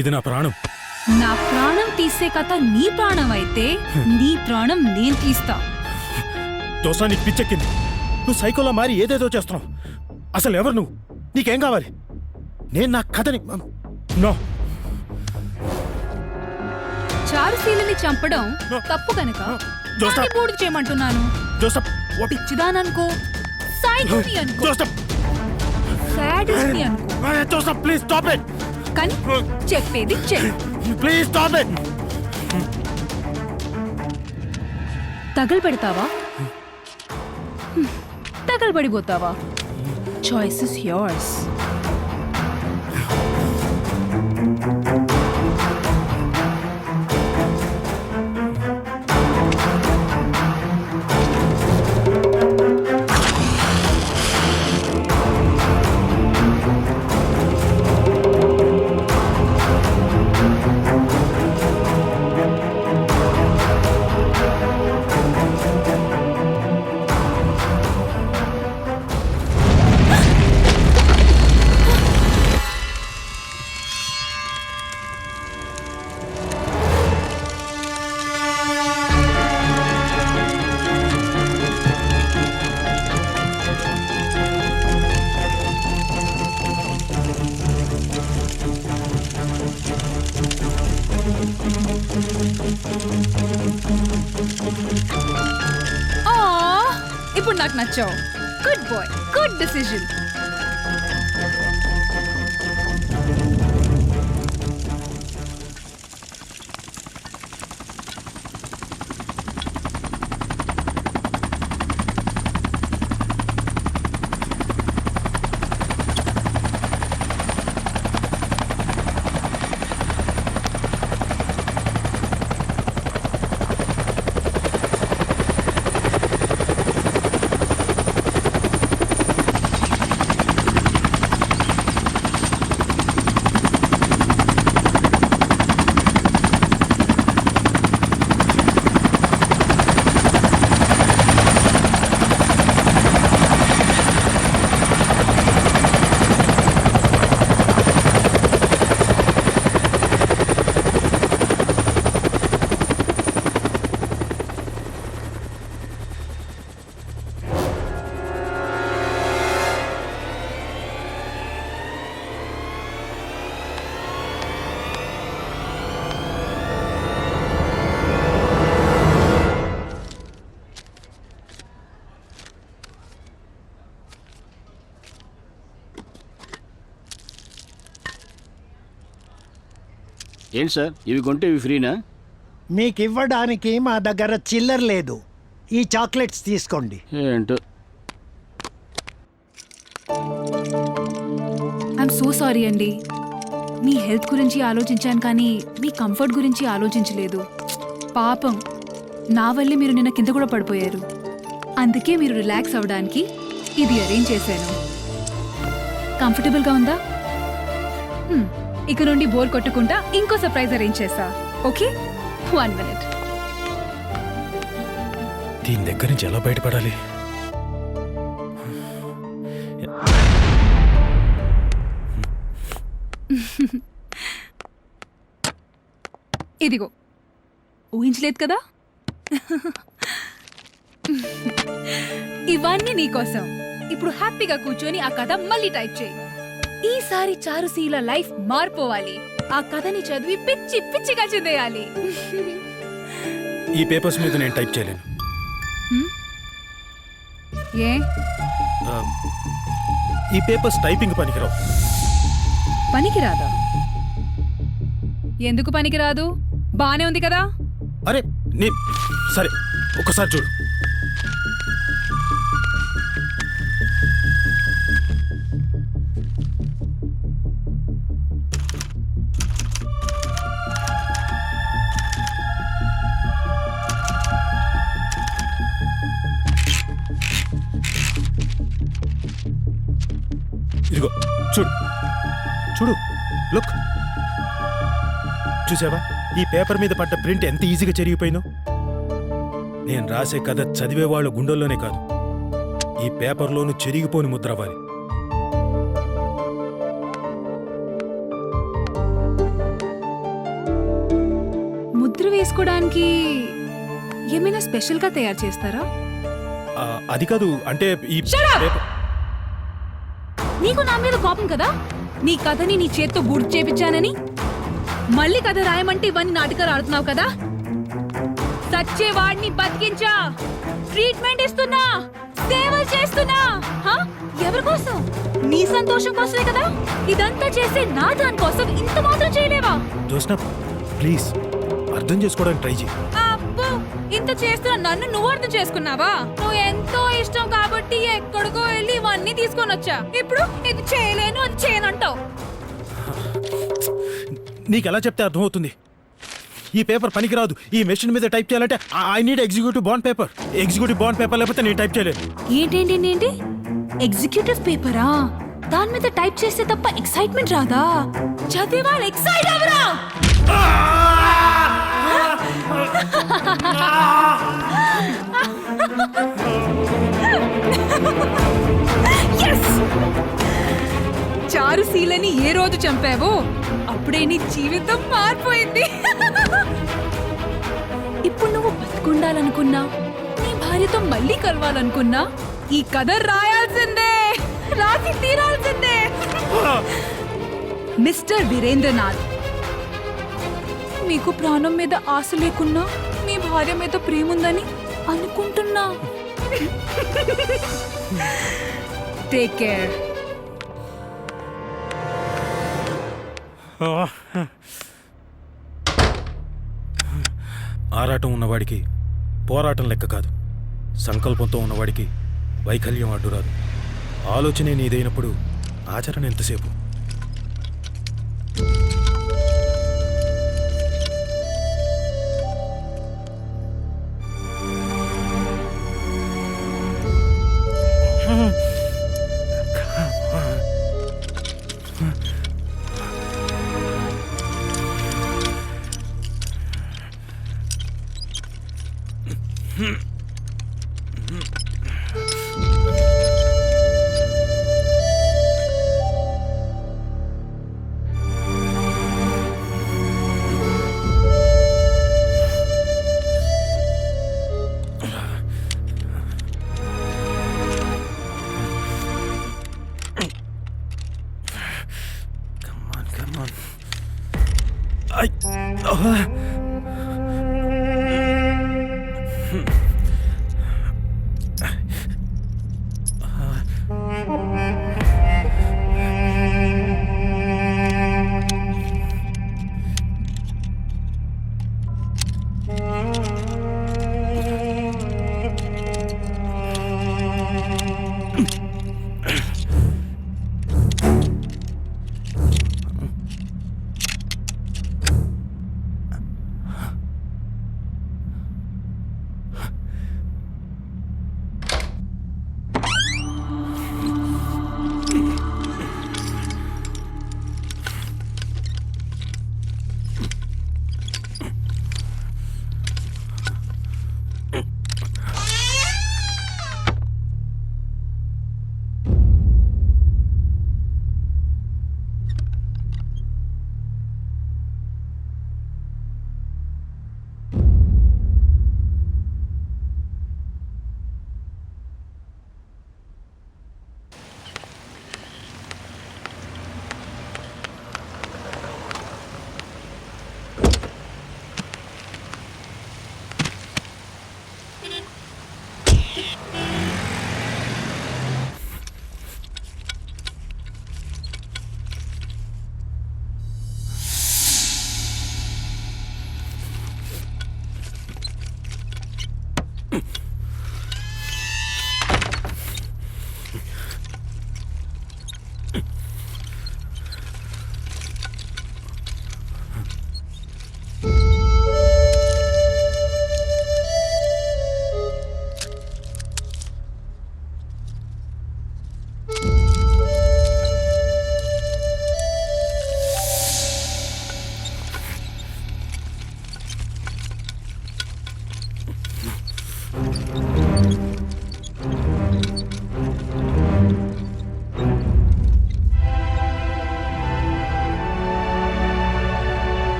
C: ఇది నా ప్రాణం.
L: నా ప్రాణం తీసే కథ నీ ప్రాణం అయితే నీ ప్రాణం నేను తీస్తా.
C: దోసా, నీకు పిచ్చెక్కింది. నువ్వు సైకోలో మారి ఏదేదో చేస్తున్నావు. అసలు ఎవరు నువ్వు? నీకేం కావాలి? నేను నా కథని నో.
L: చారుశీలని చంపడం తప్పు కనుక
C: జోసఫ్.
L: బూడిద చేయమంటున్నాను.
C: జోసఫ్,
L: పిచ్చిదాననుకో, సైకోని అనుకో,
C: జోసఫ్,
L: సాడిస్ట్ని అనుకో,
C: జోసఫ్, ప్లీజ్ స్టాప్ ఇట్.
L: కానీ చెప్పేది చెయ్యి.
C: Please stop it.
L: తగలు పెడతావా, తగలబడిపోతావా? Choice is yours. ఇప్పుడు నాకు నచ్చావు. Good boy, good decision.
M: ఏంటి సార్ ఇవి కొంటే ఇవి ఫ్రీనా?
H: మీకు ఇవ్వడానికి మా దగ్గర చిల్లర లేదు. ఈ చాక్లెట్స్ తీసుకోండి.
M: ఏంటో.
L: ఐఎమ్ సో సారీ అండి. మీ హెల్త్ గురించి ఆలోచించాను కానీ మీ కంఫర్ట్ గురించి ఆలోచించలేదు. పాపం నా వల్లే మీరు నిన్న కింద కూడా పడిపోయారు. అందుకే మీరు రిలాక్స్ అవ్వడానికి ఇది అరేంజ్ చేశాను. కంఫర్టబుల్గా ఉందా? ఇక నుండి బోర్ కొట్టకుండా ఇంకో సర్ప్రైజ్ అరేంజ్ చేశా. Okay, 1 minute.
C: దీని దగ్గర నుంచి ఎలా బయటపడాలి?
L: ఇదిగో, ఊహించలేదు కదా? ఇవన్నీ నీకోసం. ఇప్పుడు హ్యాపీగా కూర్చొని ఆ కథ మళ్ళీ టైప్ చేయి. ఈసారి చారుశీల లైఫ్ మారిపోవాలి. ఆ కథని చదివి పిచ్చి పిచ్చిగా చదివేయాలి.
C: ఈ పేపర్స్ మీద నేను టైప్ చేయలేను.
L: ఏ?
C: ఈ పేపర్స్ టైపింగ్ పనికిరావు.
L: పనికిరాదా? ఎందుకు పనికిరాదు? బానే ఉంది కదా?
C: అరే సరే, ఒక్కసారి చూడు. ఇదిగో చూడు చూడు, లుక్. చూసావా ఈ పేపర్ మీద పడ్డ ప్రింట్ ఎంత ఈజీగా చెరిగిపోయిందో? నేను రాసే కథ చదివే వాళ్ళ గుండెల్లోనే కాదు, ఈ పేపర్లోనూ చెరిగిపోని ముద్ర అవ్వాలి.
L: ముద్ర వేసుకోవడానికి ఏమైనా స్పెషల్ గా తయారు చేస్తారా?
C: అది కాదు, అంటే ఈ పేపర్.
L: నీకు నా మీద కోపం కదా? నీ కథని నీ చేత్తో గుర్తు చేపించానని మళ్ళీ కథ రాయమంటే ఇవన్నీ నాటకాలు ఆడుతున్నావు కదా? సచ్చేవాడిని బతికించా, ట్రీట్మెంట్ ఇస్తున్నా, సేవలు చేస్తున్నా. ఎవరి కోసం? నీ సంతోషం కోసమే కదా? ఇదంతా చేసే నా దాని కోసం ఇంత మాత్రం చేయలేవా?
C: జోస్నా ప్లీజ్ అర్థం చేసుకోవడానికి ట్రై చేయి.
L: అబ్బో, ఇంత చేస్తున్నా నన్ను నువ్వు అర్థం చేసుకున్నావా? నువ్వు ఎంతో ఇష్టం కాబట్టి ఎక్కడికో వెళ్ళి ఇవన్నీ తీసుకొని వచ్చా. ఇప్పుడు ఇది చేయలేను, అది చేయనంటావు.
C: నీకు ఎలా చెప్తే అర్థమవుతుంది? ఈ పేపర్ పనికిరాదు. ఈ మెషిన్ మీద టైప్ చేయాలంటే I need executive bond paper. Executive bond paper లేకపోతే నేను టైప్ చేయలేదు.
L: ఏంటి ఎగ్జిక్యూటివ్ పేపరా? దాని మీద టైప్ చేస్తే తప్ప ఎక్సైట్మెంట్ రాదా? చదివే వాళ్ళు ఎక్సైట్ అవరా? చారుశీలని ఏ రోజు చంపావో అప్పుడే నీ జీవితం మారిపోయింది. ఇప్పుడు నువ్వు బతుకుండాలనుకున్నా, నీ భార్యతో మళ్ళీ కలవాలనుకున్నా ఈ కథ రాయాల్సిందే, రాసి తీరాల్సిందే. మిస్టర్ వీరేంద్రనాథ్, మీకు ప్రాణం మీద ఆశ లేకున్నా మీ భార్య మీద ప్రేమ ఉందని అనుకుంటున్నా. Take care.
C: ఆరాటం ఉన్నవాడికి పోరాటం లెక్క కాదు, సంకల్పంతో ఉన్నవాడికి వైకల్యం అడ్డురాదు. ఆలోచనే నీదైనప్పుడు ఆచరణ ఎంతసేపు?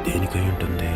C: దేనికై ఉంటుంది?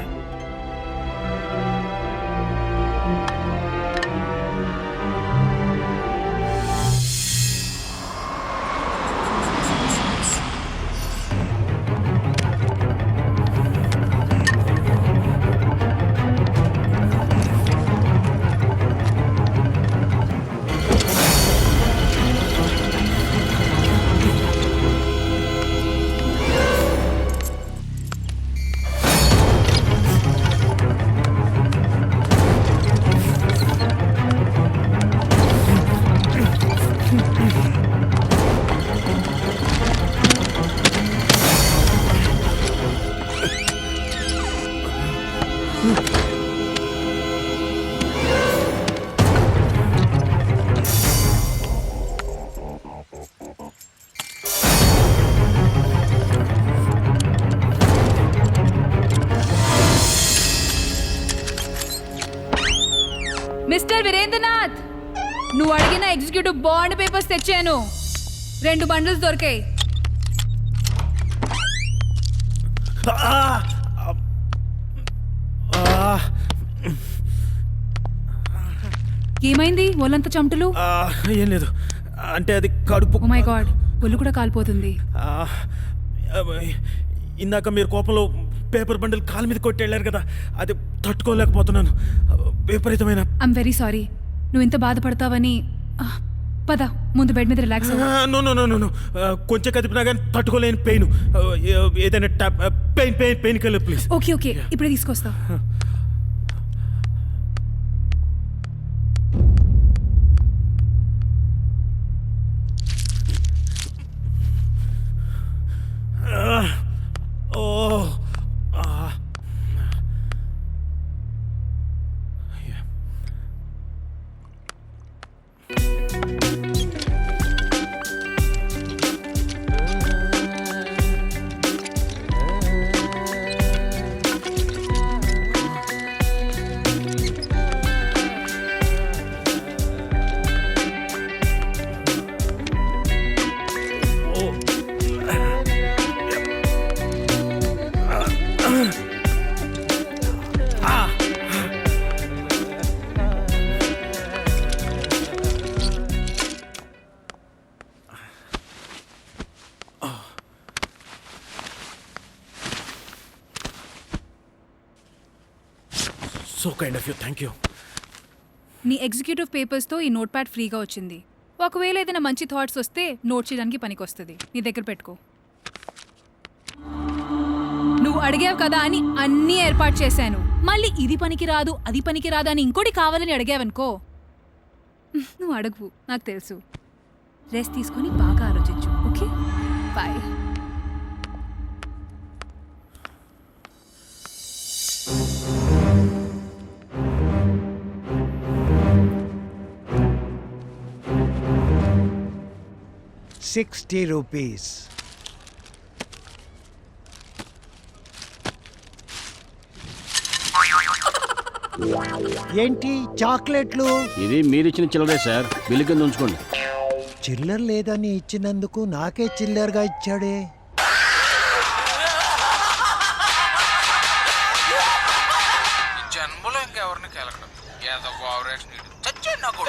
L: మిస్టర్ వీరేంద్రనాథ్, నువ్వు అడిగిన ఎగ్జిక్యూటివ్ బాండ్ పేపర్స్ తెచ్చాను. 2 బండిల్స్ దొరికాయి. ఏమైంది? ఒళ్ళంత చెమటలు?
C: ఏం లేదు, అంటే అది కడుపు.
L: ఓ మై గాడ్, ఒళ్ళు కూడా కాలిపోతుంది.
C: ఇందాక మీరు కోపంలో పేపర్ బండిల్ కాలు మీద కొట్టి వెళ్ళారు కదా, అది తట్టుకోలేకపోతున్నాను. విపరీతమైన.
L: I'm very sorry. నువ్వు ఇంత బాధపడతావని. పద, ముందు బెడ్ మీద relax.
C: No no no no no, కొంచెం కదిపినా కానీ తట్టుకోలేని పెయిన్. ఏదైనా pain killer please.
L: Okay okay, ఇప్పుడే తీసుకొస్తా.
C: So kind of you, thank you.
L: నీ ఎగ్జిక్యూటివ్ పేపర్స్తో ఈ నోట్ ప్యాడ్ ఫ్రీగా వచ్చింది. ఒకవేళ ఏదైనా మంచి థాట్స్ వస్తే నోట్ చేయడానికి పనికొస్తుంది. నీ దగ్గర పెట్టుకో. నువ్వు అడిగావు కదా అని అన్నీ ఏర్పాటు చేశాను. మళ్ళీ ఇది పనికి రాదు, అది పనికి రాదు అని ఇంకోటి కావాలని అడిగావనుకో, నువ్వు అడగవు, నాకు తెలుసు. రెస్ట్ తీసుకొని బాగా ఆలోచించు. Okay, bye.
H: ₹60. ఏంటి చాక్లెట్లు?
M: ఇది మీరిచ్చిన చిల్లరే సార్, బిల్లు కింద ఉంచుకోండి.
H: చిల్లర లేదని ఇచ్చినందుకు నాకే చిల్లరగా ఇచ్చాడే.
J: జన్మలో ఇంకెవరిని కలగడం ఏదో కోఆపరేషన్ చచ్చే నాకు.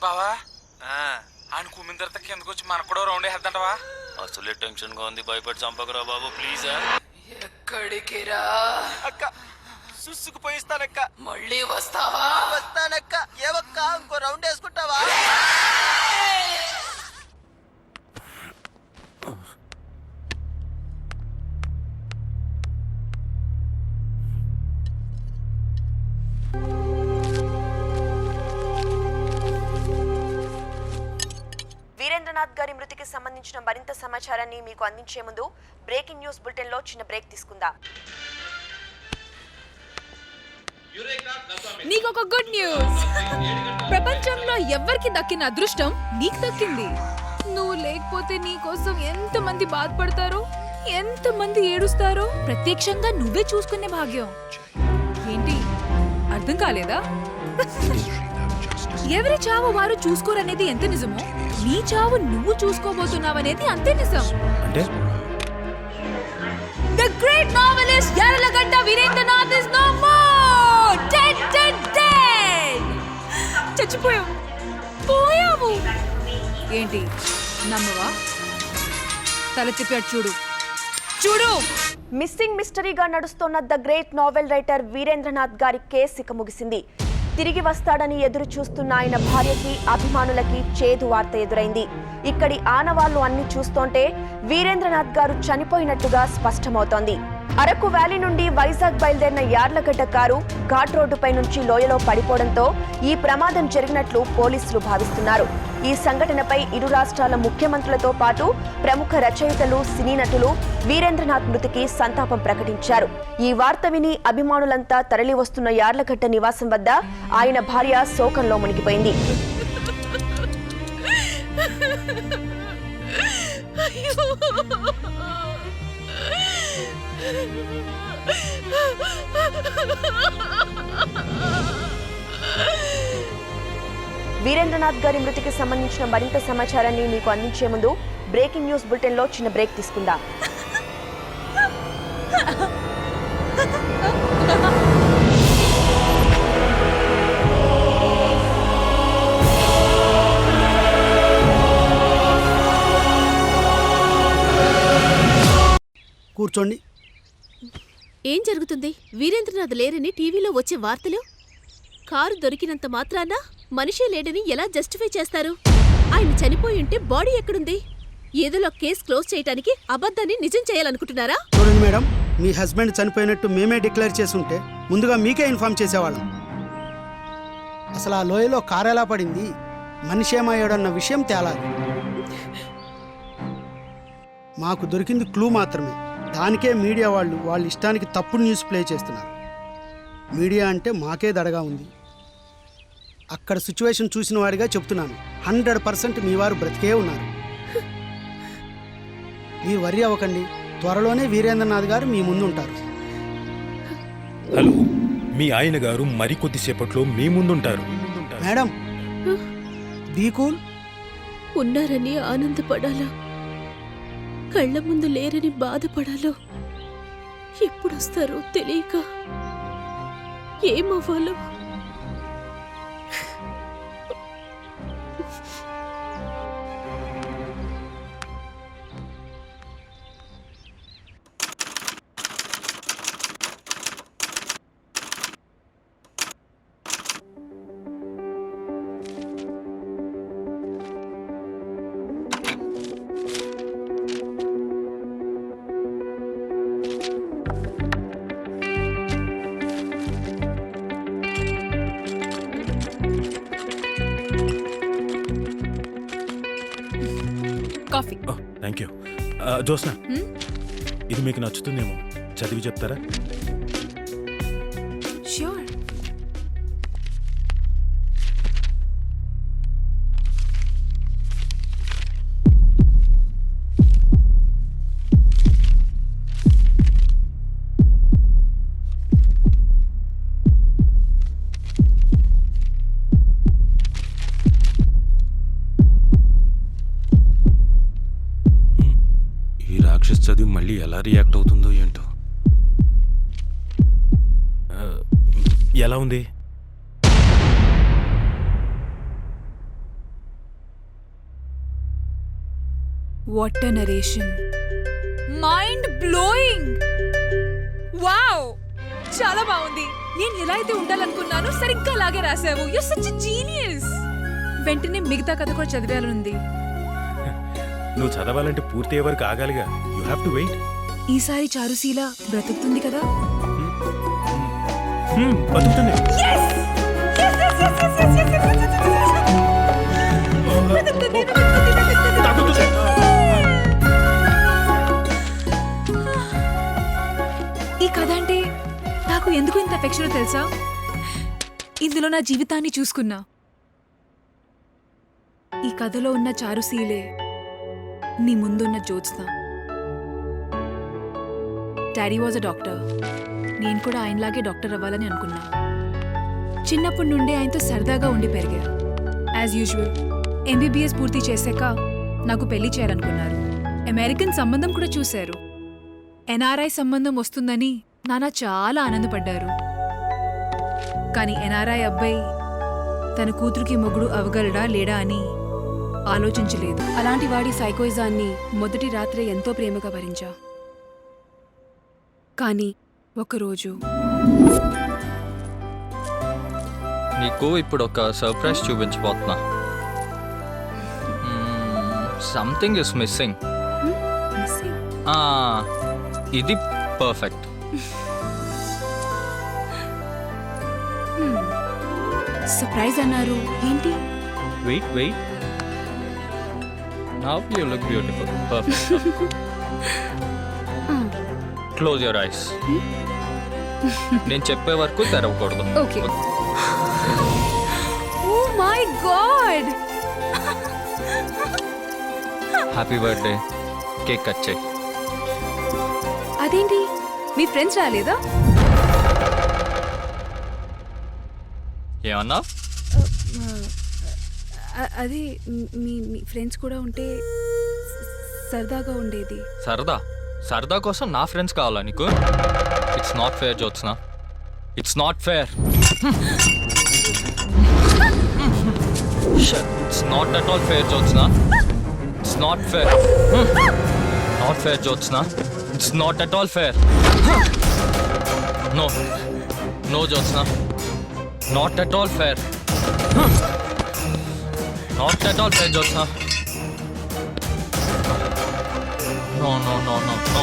J: బావా ఆయన కుమ్మిన తర్వాత కిందకు వచ్చి మనకు కూడా రౌండ్ వేద్దంటవా?
D: అసలే టెన్షన్ గా ఉంది, భయపడి చంపకరా బాబు ప్లీజ్.
E: ఎక్కడికి రా
J: అక్క సుసుకుపోయిస్తానక్క.
E: మళ్ళీ వస్తావా?
J: వస్తానక్క. ఏవక్క ఇంకో రౌండ్ వేసుకుంటావా?
N: వీరేంద్రనాథ్ గారి మృతికి సంబంధించిన మరింత సమాచారాన్ని మీకు అందించే ముందు బ్రేకింగ్ న్యూస్ బులెటిన్ లో చిన్న బ్రేక్ తీసుకుందాం.
L: నీకొక గుడ్ న్యూస్. ప్రపంచంలో ఎవ్వరికి దక్కిన అదృష్టం నీకు దక్కింది. నువ్వు లేకపోతే నీ కోసం ఎంతమంది బాధపడతారో, ఎంతమంది ఏడుస్తారో ప్రత్యక్షంగా నువ్వే చూసుకునే భాగ్యం. ఏంటి అర్థం కాలేదా? ఎవరి చావు వారు చూసుకోరనేది ఎంత నిజమో, నీ చావు నువ్వు చూసుకోబోతున్నావనేది అంతే నిజం.
C: అంటే
L: The great novelist Yarlagadda Virendra is no more. Dead. చచ్చిపోయావు. ఏంటి నమ్మవా? తల తిప్పాడు చూడు.
N: మిస్సింగ్ మిస్టరీగా నడుస్తున్న the great novel writer Virendranath గారి కేసు ఇక ముగిసింది. తిరిగి వస్తాడని ఎదురు చూస్తున్న ఆయన భార్యకి, అభిమానులకి చేదు వార్త ఎదురైంది. ఇక్కడి ఆనవాళ్లు అన్ని చూస్తుంటే వీరేంద్రనాథ్ గారు చనిపోయినట్టుగా స్పష్టమవుతోంది. అరకు వ్యాలీ నుండి వైజాగ్ బయలుదేరిన యార్లగడ్డ కారు ఘాట్ రోడ్డుపై నుంచి లోయలో పడిపోవడంతో ఈ ప్రమాదం జరిగినట్లు పోలీసులు భావిస్తున్నారు. ఈ సంఘటనపై ఇరు రాష్ట్రాల ముఖ్యమంత్రులతో పాటు ప్రముఖ రచయితలు, సినీ నటులు వీరేంద్రనాథ్ మృతికి సంతాపం ప్రకటించారు. ఈ వార్త విని అభిమానులంతా తరలి వస్తున్న యార్లగడ్డ నివాసం వద్ద ఆయన భార్య శోకంలో మునిగిపోయింది. వీరేంద్రనాథ్ గారి మృతికి సంబంధించిన మరింత సమాచారాన్ని మీకు అందించే ముందు బ్రేకింగ్ న్యూస్ బులెటిన్లో చిన్న బ్రేక్ తీసుకుందాం.
I: కూర్చోండి.
F: ఏం జరుగుతుంది? వీరేంద్రనాథ్ లేరని టీవీలో వచ్చే వార్తలు. కారు దొరికినంత మాత్రాన మనిషే లేడని ఎలా జస్టిఫై చేస్తారు? ఆయన చనిపోయి ఉంటే బాడీ ఎక్కడుంది? ఏదోలో కేసు క్లోజ్ చేయడానికి అబద్ధాన్ని నిజం చేయాలనుకుంటున్నారా?
I: చూడండి మేడం, మీ హస్బెండ్ చనిపోయినట్టు మేమే డిక్లేర్ చేసుంటే ముందుగా మీకే ఇన్ఫార్మ్ చేసేవాళ్ళం. అసలు ఆ లోయలో కారు ఎలా పడింది, మనిషి ఏమయ్యాడన్న విషయం తేలాలి. మాకు దొరికింది క్లూ మాత్రమే. దానికే మీడియా వాళ్ళు వాళ్ళ ఇష్టానికి తప్పుడు న్యూస్ ప్లే చేస్తున్నారు. మీడియా అంటే మాకే దడగా ఉంది. అక్కడ సిచ్యువేషన్ చూసిన వాడిగా చెప్తున్నాను, 100% మీ వారు బ్రతికే ఉన్నారు. మీరు వర్రీ అవ్వకండి, త్వరలోనే వీరేంద్రనాథ్ గారు మీ ముందు ఉంటారు.
C: హలో, మీ ఆయన గారు మరికొద్దిసేపట్లో మీ ముందుంటారు.
I: Madam, be cool.
F: ఉన్నారని ఆనందపడాలా, కళ్ళ ముందు లేరని బాధపడాలో, ఎప్పుడొస్తారో తెలియక ఏమవ్వాలో.
L: కాఫీ.
C: Thank you. జోస్నా, ఇది మీకు నచ్చుతుందేమో, చదివి చెప్తారా?
L: ష్యూర్.
C: ఈ రాక్షస్ చదివి మళ్ళీ ఎలా రియాక్ట్ అవుతుందో ఏంటో. ఎలా ఉంది?
L: What a narration, mind blowing. Wow, చాలా బాగుంది. నేను ఎలా అయితే ఉండాలనుకున్నానో సరిగ్గా అలాగే రాసావు. You such a genius. వెంటనే మిగతా కథ కూడా చదివేయాలనుంది.
C: నువ్వు చదవాలంటే పూర్తి అయ్యే వరకు ఆగాలిగా. You have to wait.
L: ఈసారి చారుశీల బ్రతుకుతుంది కదా?
C: బతుకుతుంది.
L: ఈ కథ అంటే నాకు ఎందుకు ఇంత అఫెక్షన్ తెలుసా? ఇందులో నా జీవితాన్ని చూసుకున్నా. ఈ కథలో ఉన్న చారుశీలే నీ ముందున్న Jyotsna. Daddy was a doctor. నేను కూడా ఆయనలాగే డాక్టర్ అవ్వాలని అనుకున్నా. చిన్నప్పటి నుండే ఆయనతో సరదాగా ఉండి పెరిగా. యాజ్ యూజువల్ ఎంబీబీఎస్ పూర్తి చేశాక నాకు పెళ్లి చేయాలనుకున్నారు. అమెరికన్ సంబంధం కూడా చూశారు. ఎన్ఆర్ఐ సంబంధం వస్తుందని నాన్న చాలా ఆనందపడ్డారు. కానీ ఎన్ఆర్ఐ అబ్బాయి తన కూతురికి మొగుడు అవగలడా లేడా అని ఆలోచించలేదు. అలాంటి వాడి సైకోయిజాన్ని మొదటి రాత్రే ఎంతో ప్రేమగా భరించా. కానీ ఒకరోజు
D: నీకు ఇప్పుడు ఒక సర్ప్రైజ్ చూపించబోతున్నా. Something is missing. ఇది పర్ఫెక్ట్.
L: సర్ప్రైజ్ అన్నారు ఏంటి?
D: Wait wait. Now you look beautiful. Perfect. Close your eyes. నేను చెప్పే వరకు తెరవకూడదు.
L: Okay. Oh my god.
D: Happy birthday. Cake cut చేయి.
L: అదేంటి, మీ ఫ్రెండ్స్ రాలేదా?
D: ఏమన్నా?
L: అది మీ ఫ్రెండ్స్ కూడా ఉంటే సరదాగా ఉండేది.
D: సరదా సరదా కోసం నా ఫ్రెండ్స్ కావాలా నీకు? It's not fair Jyotsna, it's not fair. It's not at all fair Jyotsna, it's not fair. Not fair Jyotsna, it's not at all fair. No no Jyotsna, not at all fair. Not at all fair Jyotsna. No, no, no, no, no.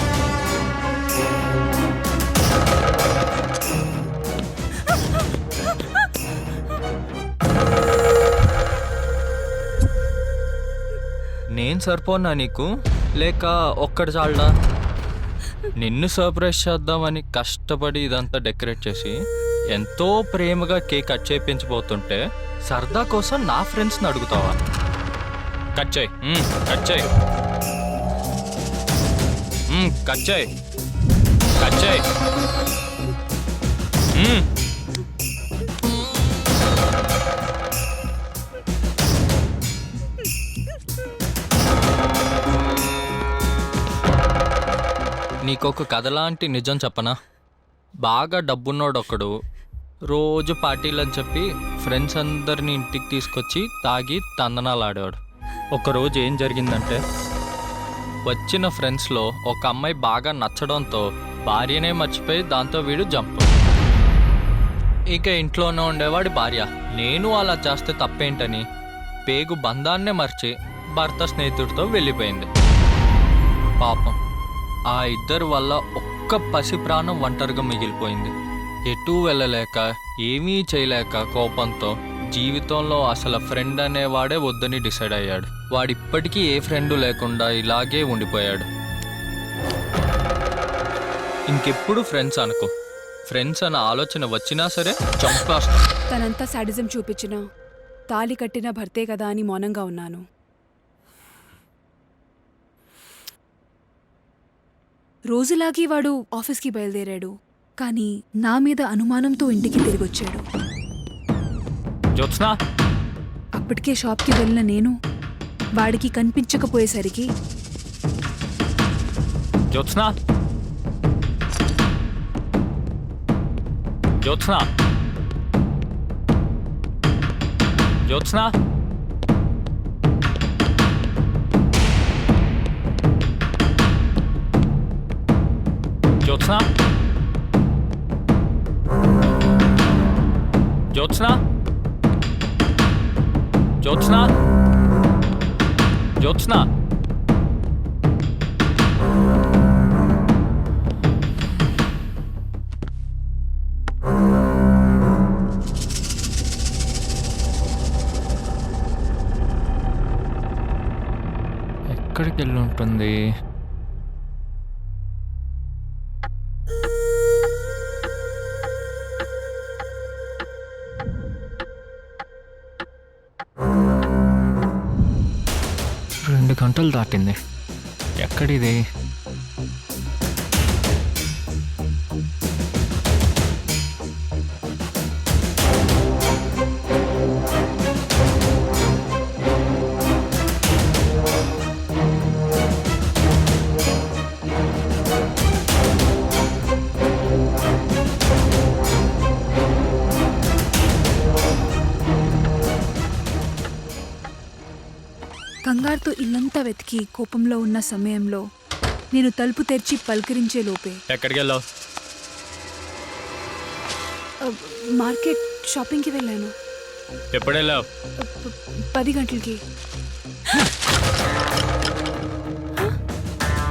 D: నేను సరిపోనా నీకు, లేక ఒక్కటి చాలడా? నిన్ను సర్ప్రైజ్ చేద్దామని కష్టపడి ఇదంతా డెకరేట్ చేసి ఎంతో ప్రేమగా కేక్ కట్ చేయించబోతుంటే సరదా కోసం నా ఫ్రెండ్స్ని అడుగుతావా? కట్ చేయి, కట్ చేయి, కట్ చేయి, కట్ చేయి. నీకొక కథలాంటి నిజం చెప్పనా? బాగా డబ్బున్నోడు ఒకడు రోజు పార్టీలని చెప్పి ఫ్రెండ్స్ అందరిని ఇంటికి తీసుకొచ్చి తాగి తందనాలు ఆడేవాడు. ఒకరోజు ఏం జరిగిందంటే, వచ్చిన ఫ్రెండ్స్లో ఒక అమ్మాయి బాగా నచ్చడంతో భార్యనే మర్చిపోయి దాంతో వీడు జంప్. ఇక ఇంట్లోనే ఉండేవాడి భార్య నేను అలా చేస్తే తప్పేంటని పేగు బంధాన్నే మర్చి భర్త స్నేహితుడితో వెళ్ళిపోయింది. పాపం ఆ ఇద్దరి వల్ల ఒక్క పసి ప్రాణం ఒంటరిగా మిగిలిపోయింది. ఎటూ వెళ్ళలేక ఏమీ చేయలేక కోపంతో జీవితంలో అసలు ఫ్రెండ్ అనేవాడే వద్దని డిసైడ్ అయ్యాడు. వాడిప్పటికీ ఏ ఫ్రెండ్ లేకుండా ఇలాగే ఉండిపోయాడు. ఇంకెప్పుడు ఫ్రెండ్స్ అనుకో, ఫ్రెండ్స్ అన్న ఆలోచన వచ్చినా సరే చంపేస్తా.
L: తనంతా సాడిజం చూపించినా తాళి కట్టిన భర్తే కదా అని మౌనంగా ఉన్నాను. రోజులాగే వాడు ఆఫీస్కి బయలుదేరాడు, కానీ నా మీద అనుమానంతో ఇంటికి తిరిగొచ్చాడు.
D: జ్యోత్స్నా,
L: అప్పటికే షాప్కి వెళ్ళిన నేను వాడికి కనిపించకపోయేసరికి
D: జ్యోత్స్నా, జ్యోత్స్నా, జ్యోత్స్నా, జ్యోత్స్నా, జ్యోత్స్నా, జ్యోత్స్నా, జ్యోత్స్నా. ఎక్కడికి వెళ్ళి ఉంటుంది? రెండు గంటలు దాటింది. ఎక్కడిది?
L: కంగారుతో ఇల్లంతా వెతికి కోపంలో ఉన్న సమయంలో నేను తలుపు తెరిచి పలకరించే లోపే
D: ఎక్కడికి వెళ్ళావు?
L: మార్కెట్ షాపింగ్కి వెళ్ళాను.
D: ఎప్పుడు వెళ్ళావు?
L: 10 గంటలకి.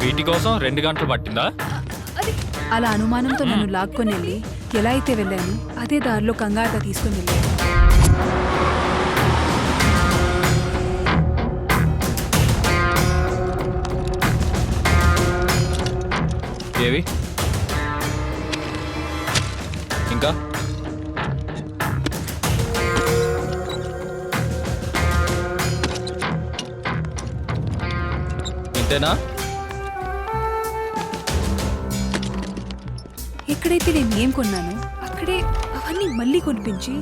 D: వీటి కోసం 2 గంటలు పట్టిందా?
L: అలా అనుమానంతో నన్ను లాక్కొని వెళ్ళి ఎలా అయితే వెళ్ళాను అదే దారిలో కంగారుగా తీసుకొని వెళ్ళాను.
D: ఏవి ఇంకా? ఇంతేనా?
L: ఎక్కడైతే నేను ఏం కొన్నానో అక్కడే అవన్నీ మళ్ళీ కొనిపించి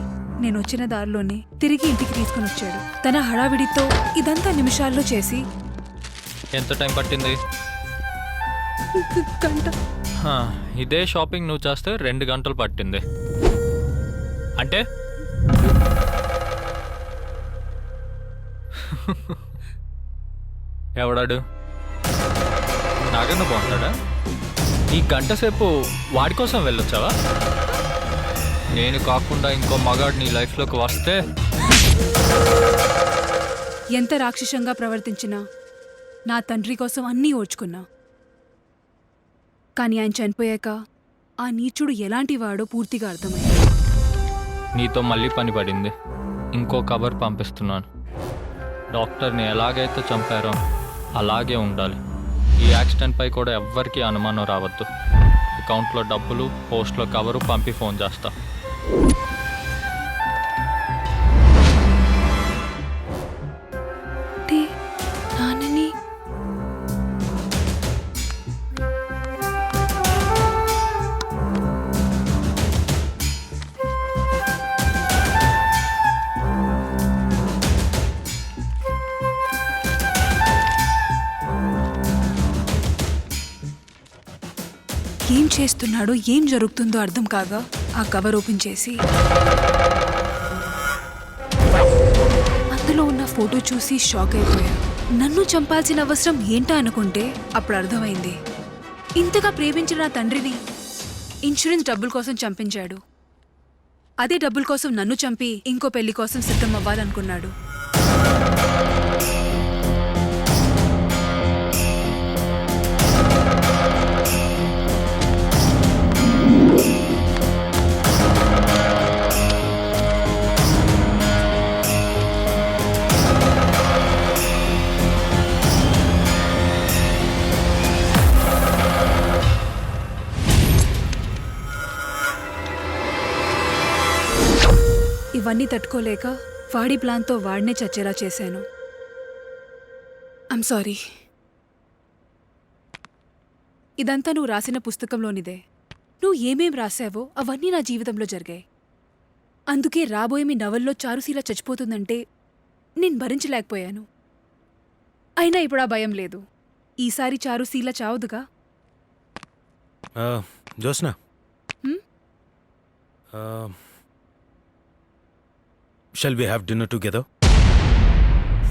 L: నేను వచ్చిన దారిలోనే తిరిగి ఇంటికి తీసుకుని వచ్చాడు. తన హడావిడితో ఇదంతా నిమిషాల్లో చేసి
D: ఎంత టైం పట్టింది?
F: గంట.
D: హా, ఇదే షాపింగ్ నువ్వు చేస్తే 2 గంటలు పట్టింది. అంటే ఎవడాడు? నాకన్నా బాగుంటాడా? ఈ గంట సేపు వాడి కోసం వెళ్ళొచ్చావా? నేను కాకుండా ఇంకో మగాడు నీ లైఫ్లోకి వస్తే
L: ఎంత రాక్షసంగా ప్రవర్తించినా నా తండ్రి కోసం అన్నీ ఓర్చుకున్నా. కానీ ఆయన చనిపోయాక ఆ నీచుడు ఎలాంటి వాడో పూర్తిగా అర్థమైంది.
D: నీతో మళ్ళీ పని పడింది. ఇంకో కవర్ పంపిస్తున్నాను. డాక్టర్ని ఎలాగైతే చంపారో అలాగే ఉండాలి. ఈ యాక్సిడెంట్పై కూడా ఎవ్వరికీ అనుమానం రావద్దు. అకౌంట్లో డబ్బులు, పోస్ట్లో కవరు పంపి ఫోన్ చేస్తా.
L: నాన్నని ఏం చేస్తున్నాడో ఏం జరుగుతుందో అర్థం కాగా ఆ కవర్ ఓపెన్ చేసి అందులో ఉన్న ఫోటో చూసి షాక్ అయిపోయా. నన్ను చంపాల్సిన అవసరం ఏంటా అనుకుంటే అప్పుడు అర్థమైంది. ఇంతగా ప్రేమించిన నా తండ్రిని ఇన్సూరెన్స్ డబ్బుల కోసం చంపించాడు. అదే డబ్బుల కోసం నన్ను చంపి ఇంకో పెళ్లి కోసం సిద్ధం అవ్వాలనుకున్నాడు. ఇవన్నీ తట్టుకోలేక వాడి ప్లాన్తో వాడినే చచ్చేలా చేశాను. I'm sorry. ఇదంతా నువ్వు రాసిన పుస్తకంలోనిదే. నువ్వు ఏమేం రాశావో అవన్నీ నా జీవితంలో జరిగాయి. అందుకే రాబోయే మీ నవల్లో చారుశీల చచ్చిపోతుందంటే నేను భరించలేకపోయాను. అయినా ఇప్పుడు ఆ భయం లేదు. ఈసారి Charusheela చావదుగా.
C: Josna, shall we have dinner together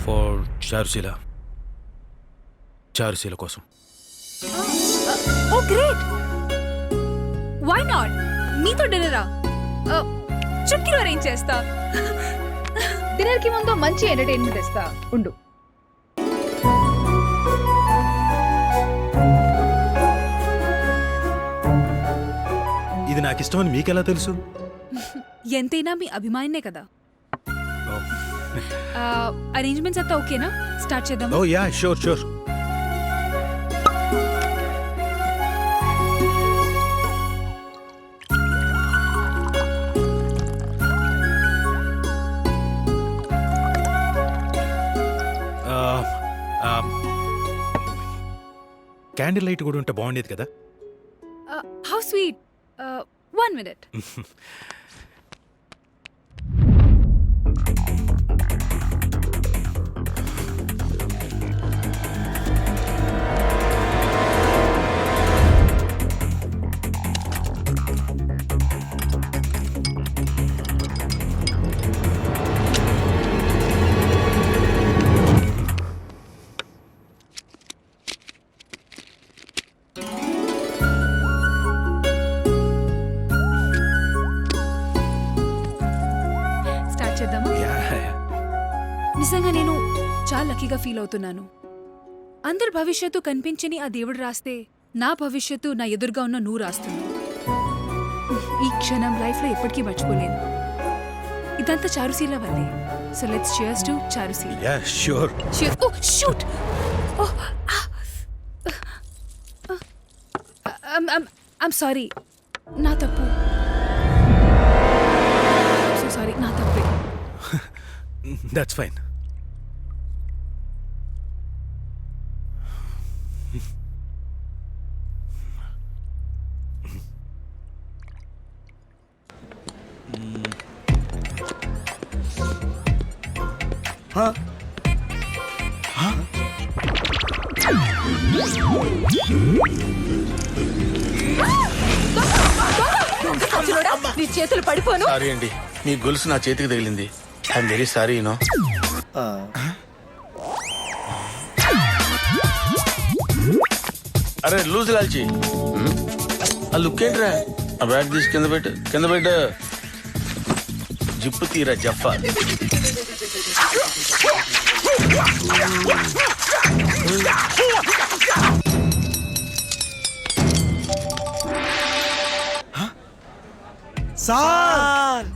C: for Charusheela కోసం?
L: ఓ గ్రేట్, వై నాట్? నీతో డిన్నరా? చుట్కీలో అరేంజ్ చేస్తా.
F: డిన్నర్ కి ముందు మంచి ఎంటర్టైన్మెంట్ ఇస్తా ఉండు.
C: ఇది నాకు ఇష్టమని మీకెలా తెలుసు?
L: ఎంతైనా మీ అభిమానినే కదా. అరేంజ్మెంట్స్ అంతా ఓకేనా? స్టార్ట్ చేద్దాం.
C: Oh yeah, sure sure. Candle light కూడా ఉంటే బాగుండేది కదా.
L: How sweet. 1 minute. నిజంగా నేను చాలా లక్కీగా ఫీల్ అవుతున్నాను. అందరి భవిష్యత్తు కనిపించని ఆ దేవుడు రాస్తే నా భవిష్యత్తు నా ఎదురుగా ఉన్న నువ్వు రాస్తున్నావు. ఈ క్షణం లైఫ్లో ఎప్పటికీ మర్చిపోలేను. ఇదంతా చారుశీల వల్లే. So let's cheers to Charusheela.
C: Ya sure.
L: Oh shoot. Oh I'm sorry, నా తప్పు. సో సారీ, నా తప్పే.
C: That's fine.
F: నీ చేతులు పడిపోను.
J: సారీ అండి, మీ గొలుసు నా చేతికి తగిలింది. I'm very sorry you know. అరే లూజ్ లాల్చి, ఆ లుక్ ఏంట్రా? ఆ బ్యాగ్ తీసి కింద పెట్టు. జిప్పు తీరా జఫా.
O: సార్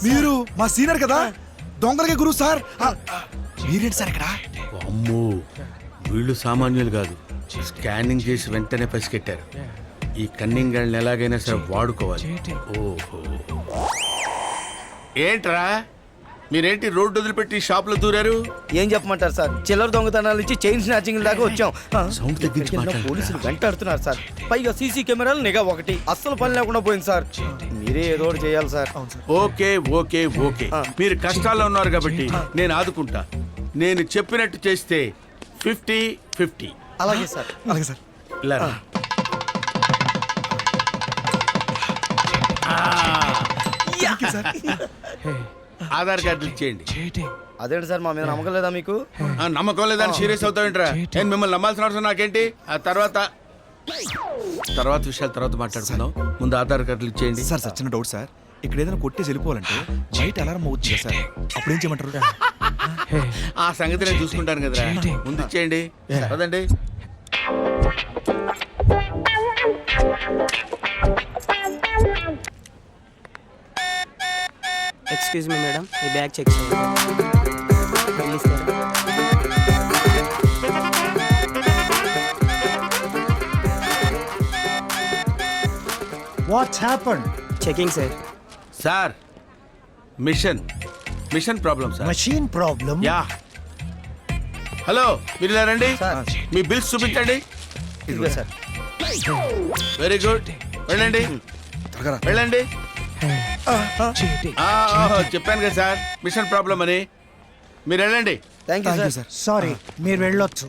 O: మీరు మా సీనియర్ కదా, దొంగలకి గురువు సార్. మీరేంటి సార్ ఇక్కడ?
J: అమ్మో, వీళ్ళు సామాన్యులు కాదు. స్కానింగ్ చేసి వెంటనే పసిగట్టారు. ఈ కన్నింగ్ గాళ్ళని ఎలాగైనా సరే వాడుకోవాలి. ఓహో, ఏంట్రా మీరేంటి రోడ్డు వదిలిపెట్టి షాప్ లో దూరారు?
P: ఏం చెప్పమంటారు సార్, చిల్లర దొంగతనాలు ఇచ్చి చైన్ స్నాచింగ్ దాకా వచ్చాం.
J: సౌండ్ తగ్గించి మాట్లాడు.
P: పోలీసులు వెంటాడుతున్నారు సార్. పైగా సీసీ కెమెరాలు నిఘా ఒకటి, అస్సలు పని లేకుండా పోయింది సార్. మీరే ఏదో ఒకటి చేయాలి సార్.
J: ఓకే ఓకే ఓకే, మీరు కష్టాల్లో ఉన్నారు కాబట్టి నేను ఆదుకుంటా. నేను చెప్పినట్టు చేస్తే 50-50.
P: అలాగే సార్.
O: అలాగే సార్.
J: ఇలా రా. ఆధార్ కార్డులు ఇచ్చేయండి.
P: అదేంటి సార్, మా మీద నమ్మకం లేదా మీకు?
J: నమ్మకం లేదని సీరియస్ అవుతావేంట్రా? నేను మిమ్మల్ని నమ్మాల్సిన అవసరం నాకేంటి? ఆ తర్వాత విషయాలు తర్వాత మాట్లాడుకుందాం. ముందు ఆధార్ కార్డులు ఇచ్చేయండి.
O: సార్ చిన్న డౌట్ సార్, ఇక్కడ ఏదైనా కొట్టేసి వెళ్ళిపోవాలంటే బయట అలారం అవుతుంది సార్, అప్పుడేం చేయమంటారు?
J: ఆ సంగతి నేను చూసుకుంటాను కదరా, ముందు ఇచ్చేయండి. కదండి.
P: ఎక్స్క్యూజ్ మీ మేడం, ఈ బ్యాగ్ చెక్ చేయండి.
H: What's happened?
P: Checking sir.
J: Sir machine problem sir.
H: Machine problem?
J: Ya. Hello, మీరు ఇలా రండి. మీ బిల్స్ చూపించండి.
P: ఇదిగో సార్.
J: వెరీ గుడ్, వెళ్ళండి. వెళ్ళండి. చెప్పాను కదా సార్, మిషన్ ప్రాబ్లం అని. మీరు వెళ్ళండి.
P: Thank you sir.
H: సారీ, మీరు వెళ్ళొచ్చు.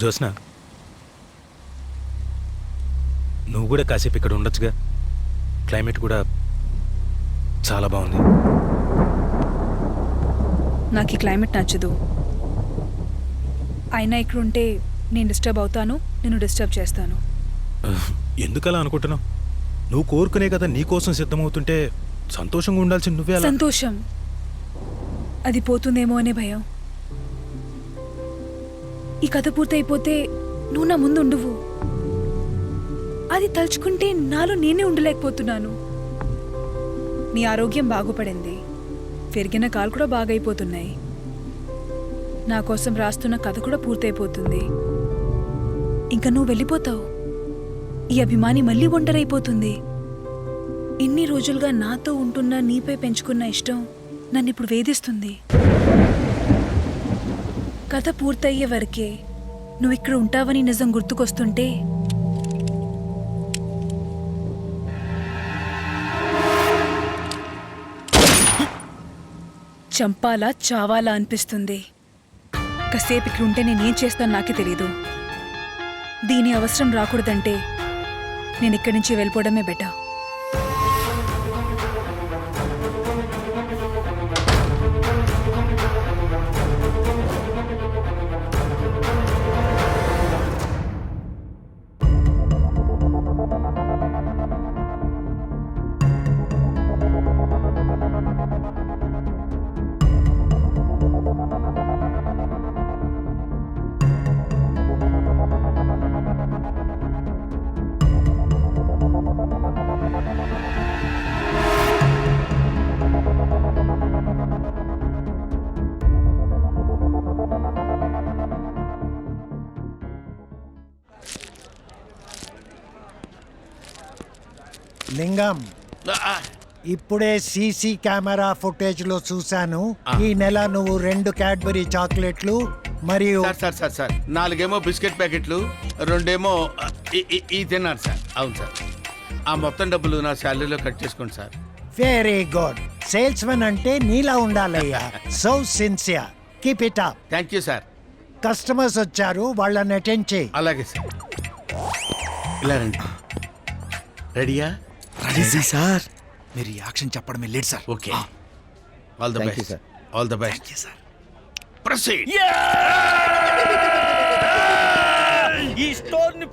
C: జోస్నా, నువ్వు కూడా కాసేపు ఇక్కడ ఉండొచ్చుగా. క్లైమేట్ కూడా చాలా బాగుంది.
L: నాకు ఈ క్లైమేట్ నచ్చదు. అయినా ఇక్కడ ఉంటే నేను డిస్టర్బ్ అవుతాను, నేను డిస్టర్బ్ చేస్తాను.
C: ఎందుకలా అనుకుంటున్నావు? నువ్వు కోరుకునే కదా నీ కోసం సిద్ధమవుతుంటే సంతోషంగా ఉండాల్సింది నువ్వే అలా.
L: సంతోషం అది పోతుందేమో అనే భయం. ఈ కథ పూర్తయిపోతే నువ్వు నా ముందు ఉండవు. అది తలుచుకుంటే నాలో నేనే ఉండలేకపోతున్నాను. నీ ఆరోగ్యం బాగుపడింది, పెరిగిన కాలు కూడా బాగైపోతున్నాయి. నా కోసం రాస్తున్న కథ కూడా పూర్తయిపోతుంది. ఇంకా నువ్వు వెళ్ళిపోతావు. ఈ అభిమాని మళ్ళీ ఒంటరైపోతుంది. ఇన్ని రోజులుగా నాతో ఉంటున్న నీపై పెంచుకున్న ఇష్టం నన్ను ఇప్పుడు వేధిస్తుంది. కథ పూర్తయ్యే వరకే నువ్వు ఇక్కడ ఉంటావని నిజం గుర్తుకొస్తుంటే చంపాలా చావాలా అనిపిస్తుంది. కాసేపు ఇక్కడ ఉంటే నేనేం చేస్తాను నాకే తెలీదు. దీని అవసరం రాకూడదంటే నేను ఇక్కడి నుంచి వెళ్ళిపోవడమే బెటర్.
H: లింగం, ఇప్పుడే సీసీ కెమెరా ఫుటేజ్ లో చూశాను. ఈ నెల నువ్వు 2 క్యాడ్బరీ చాక్లెట్లు మరియు
J: సార్ 4 బిస్కెట్ ప్యాకెట్లు, 2 ఈ తిన్నారు సార్. అవును సార్. ఆ మొత్తం డబ్బులు నా శాలరీలో కట్ చేసుకోండి sir.
H: Very good. Salesmen అంటే నీలా ఉండాలయ్యా. So sincere. Keep it up.
J: Thank you sir.
H: Customers వచ్చారు, వాళ్ళని అటెండ్ చేయి.
J: అలాగే సార్. ఇలా రండి. రెడీయా?
O: సార్ మీరు యాక్షన్ చెప్పడమే late sir.
J: Okay. All the best sir. All the best sir. Proceed.
P: ఈ స్టోర్ ని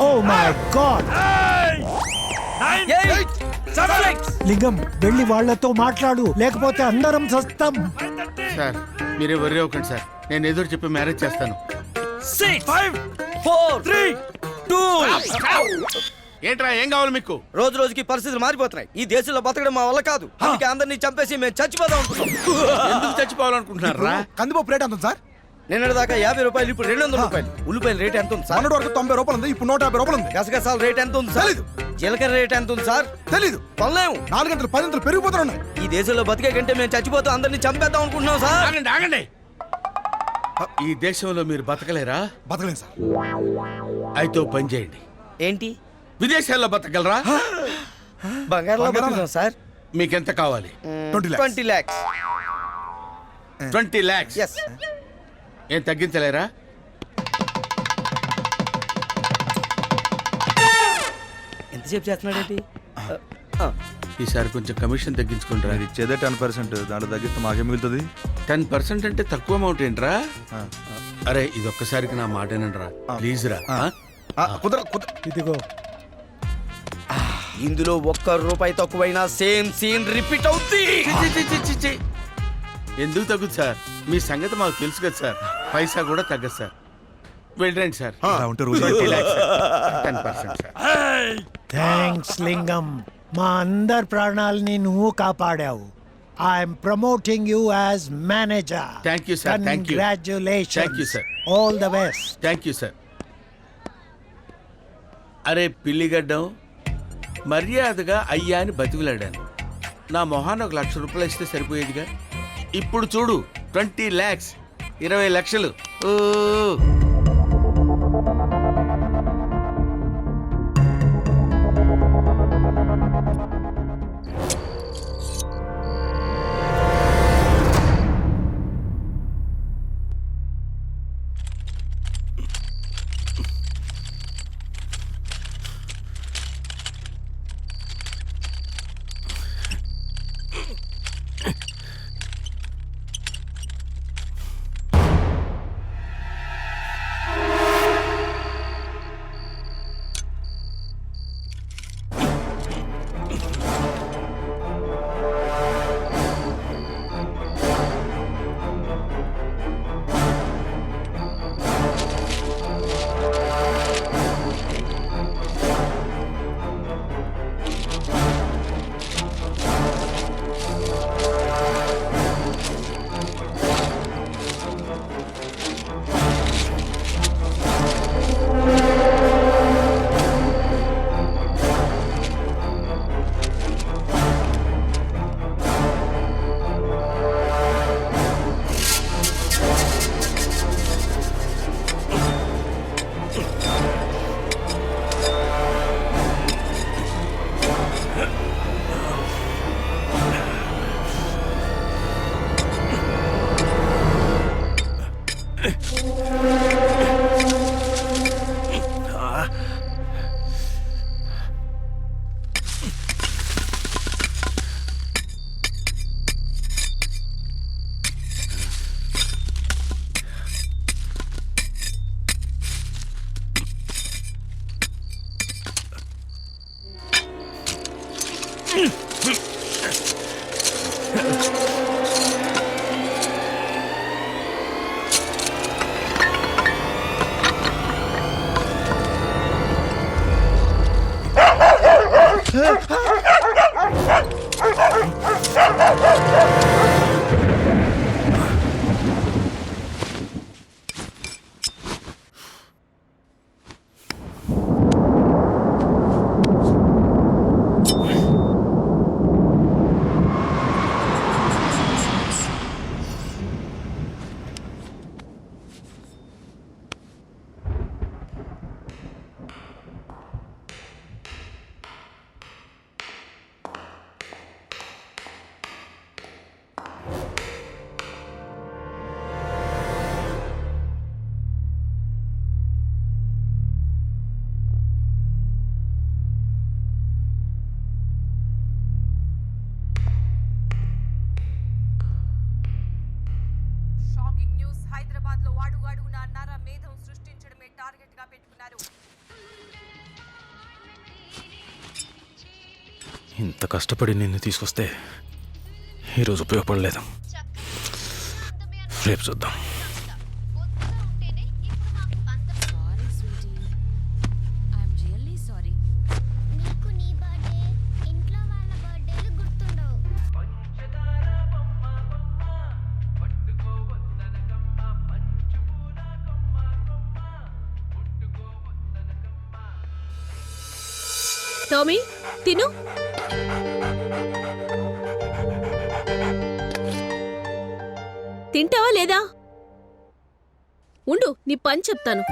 H: ఓ మై గాడ్. లింగం, వెళ్ళి వాళ్ళతో మాట్లాడు, లేకపోతే అందరం చస్తాం.
J: సార్ మీరే వర్రీ అవ్వకండి సార్. నేను ఎదురు చెప్పి మ్యారేజ్ చేస్తాను.
P: 6 5 4 3 2.
J: ఏంట్రా, ఏం కావాలి మీకు?
P: రోజు రోజుకి పరిస్థితులు మారిపోతున్నాయి. ఈ దేశంలో బతకడం మా వల్ల కాదు. అందుకే అందరినీ చంపేసి మేము చచ్చిపోదాం అనుకుంటున్నాం.
J: ఎందుకు చచ్చిపోవాలనుకుంటున్నారా?
O: కందిపప్పు రేట్ ఎంత ఉంది సార్?
P: నిన్నటి దాకా 50 రూపాయలు, ఇప్పుడు 200 రూపాయలు. ఉల్లిపాయల రేట్ ఎంత ఉంది సార్?
O: మొన్నటి వరకు 90 రూపాయలు ఉంది, ఇప్పుడు 150 రూపాయలు ఉంది.
P: గసగసాల రేట్ ఎంత ఉంది సార్? జీలకర్ర రేట్ ఎంత ఉంది సార్?
O: తెలీదు.
P: కొనలేము.
O: 4 గంటలు 10 గంటలు పెరిగిపోతున్నాయి.
P: ఈ దేశంలో బతికే కంటే మేము చచ్చిపోతాం, అందరినీ చంపేద్దాం అనుకుంటున్నాం సార్.
J: ఆగండి ఆగండి. ఈ దేశంలో మీరు బతకలేరా?
O: బతకలేం సార్.
J: అయితే ఓ పని చేయండి.
P: ఏంటి?
J: విదేశాల్లో బతకగలరా?
P: బంగారంలో బతుకుతాం సార్.
J: మీకెంత కావాలి?
P: 20 lakhs.
J: 20 lakhs.
P: Yes.
J: ఏం తగ్గించలేరా?
P: ఎంతసేపు చేస్తున్నాడేంటి?
J: ఈసారి కొంచెం కమిషన్ తగ్గించుకుంటారా?
O: ఇచ్చేదే 10%, దాంట్లో తగ్గిస్తే మాకే మిగులుతుంది.
J: 10% అంటే తక్కువ అమౌంట్ ఏంట్రా? అరే ఇది ఒక్కసారికి నా మాట ఏనంట్రా ప్లీజ్ రా.
H: ఇదిగో,
P: ఇందులో 1 రూపాయి తక్కువైనా సేమ్ సీన్ రిపీట్ అవుతుంది.
J: ఎందుకు తగ్గుతుంది సార్? మీ సంగతి మాకు తెలుసు కదా సార్. పైసా కూడా తగ్గదు సార్. వెళ్ళండి sir. 20 lakhs sir. 10% sir.
H: Thanks Lingam. మా అందరి ప్రాణాలని నువ్వు కాపాడావు. I'm promoting you as manager.
J: Thank you sir. Thank you.
H: Congratulations.
J: Thank you sir.
H: All the best.
J: Thank you sir. అరే పిల్లిగడ్డం, మర్యాదగా అయ్యా అని బతికిలాడాను. నా మొహాన్ని 1 లక్ష రూపాయలు ఇస్తే సరిపోయేదిగా. ఇప్పుడు చూడు 20 lakhs, 20 లక్షలు. ఓ
L: హైదరాబాద్ లో అడుగడుగునా నర మేధం సృష్టించడమే టార్గెట్ గా పెట్టుకున్నారు.
C: ఇంత కష్టపడి నిన్ను తీసుకొస్తే ఈరోజు ఉపయోగపడలేదు. రేపు చూద్దాం.
F: టామీ తిను. తింటావా లేదా? ఉండు, నీ పని చెప్తాను.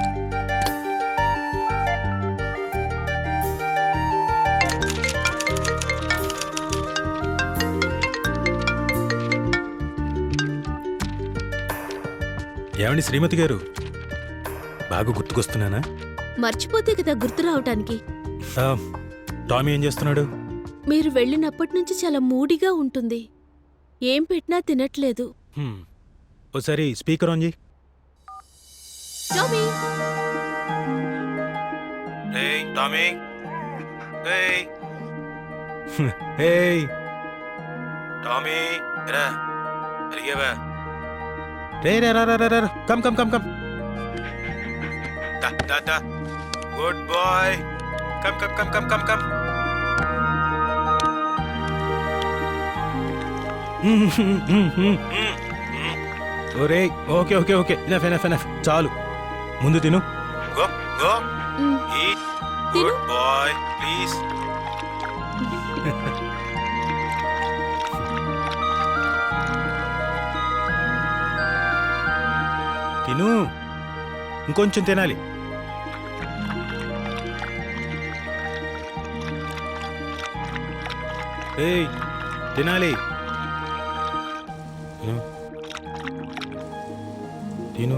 C: ఏమండి శ్రీమతి గారు, బాగా గుర్తుకొస్తున్నానా?
F: మర్చిపోతే కదా గుర్తు రావటానికి.
C: టామీ ఏం చేస్తున్నాడు?
F: మీరు వెళ్ళినప్పటి నుంచి చాలా మూడిగా ఉంటుంది. ఏం పెట్టినా తినట్లేదు.
C: ఒకసారి స్పీకర్ ఆన్ చేయి.
F: టామీ
C: టామీ టామీ రా అరిగేవా? రే రే రా రా రా come come come come. Good boy. Come come come come come come. ఒరే okay okay okay enough enough enough చాలు. ముందు తిను. Go go eat. Good boy please. తిను, ఇంకొంచెం తినాలి. ఏయ్ తినాలి. తిను.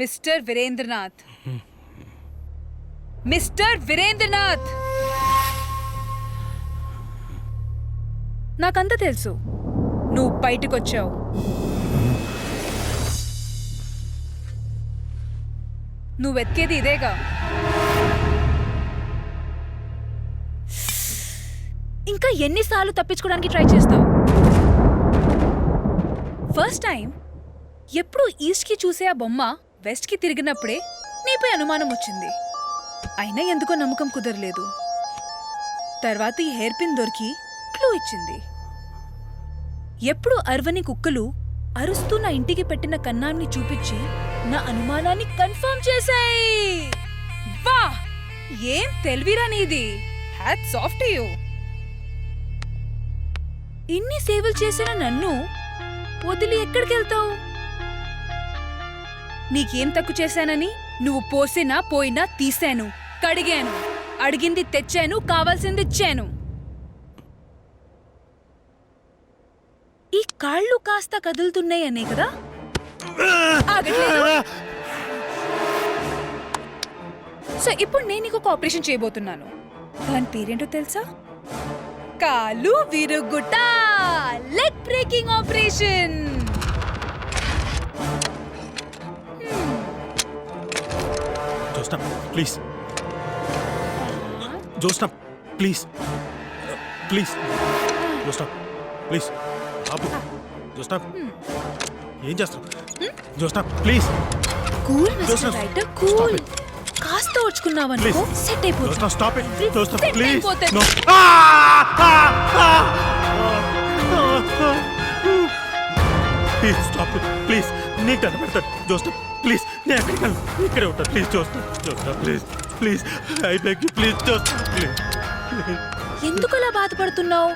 L: మిస్టర్ వీరేంద్రనాథ్, మిస్టర్ వీరేంద్రనాథ్, నాకంతా తెలుసు. నువ్వు బయటకొచ్చావు. నువ్వు వెతికేది ఇదేగా. ఇంకా ఎన్నిసార్లు తప్పించుకోవడానికి ట్రై చేస్తావు? ఫస్ట్ టైం ఎప్పుడు ఈస్ట్కి చూసే ఆ బొమ్మ వెస్ట్కి తిరిగినప్పుడే నీపై అనుమానం వచ్చింది. అయినా ఎందుకో నమ్మకం కుదరలేదు. తర్వాత ఈ హెయిర్ పిన్ దొరికి క్లూ ఇచ్చింది. ఎప్పుడు అరవని కుక్కలు అరుస్తూ నా ఇంటికి పెట్టిన కన్నాన్ని చూపించి నా అనుమానాన్ని కన్ఫర్మ్ చేశాయి. వా, ఏం తెలివిరా నీది. Hats off to you. ఇన్ని సేవలు చేసిన నన్ను వదిలి ఎక్కడికి వెళ్తావు? నీకేం తక్కువ చేశానని నువ్వు పోసినా పోయినా తీశాను, కడిగాను, అడిగింది తెచ్చాను, కావాల్సింది ఇచ్చాను. ఈ కాళ్ళు కాస్త కదులుతున్నాయనే కదా ఆగట్లేదు. సో ఇప్పుడు నేను నీకు ఒక ఆపరేషన్ చేయబోతున్నాను. దాని పేరేంటో తెలుసా? కాలు విరుగుట, leg breaking operation.
C: Jyotsna please, Jyotsna please, please Jyotsna please, ఆపు జోస్నా. ఏం చేస్తావు Jyotsna? Please
L: cool mister writer, cool. కాస్త ఓర్చుకున్నావనుకో సెట్ అయిపోతుంది.
C: Jyotsna stop it. Jyotsna please. No. Please stop it please. నీకు దండం పెడతాను జోస్నా ప్లీజ్. నేను ఎక్కడికి వెళ్ళను, ఇక్కడే ఉంటాను please Josna. Josna please please, I beg you please Jyotsna please.
L: ఎందుకు అలా బాధపడుతున్నావు?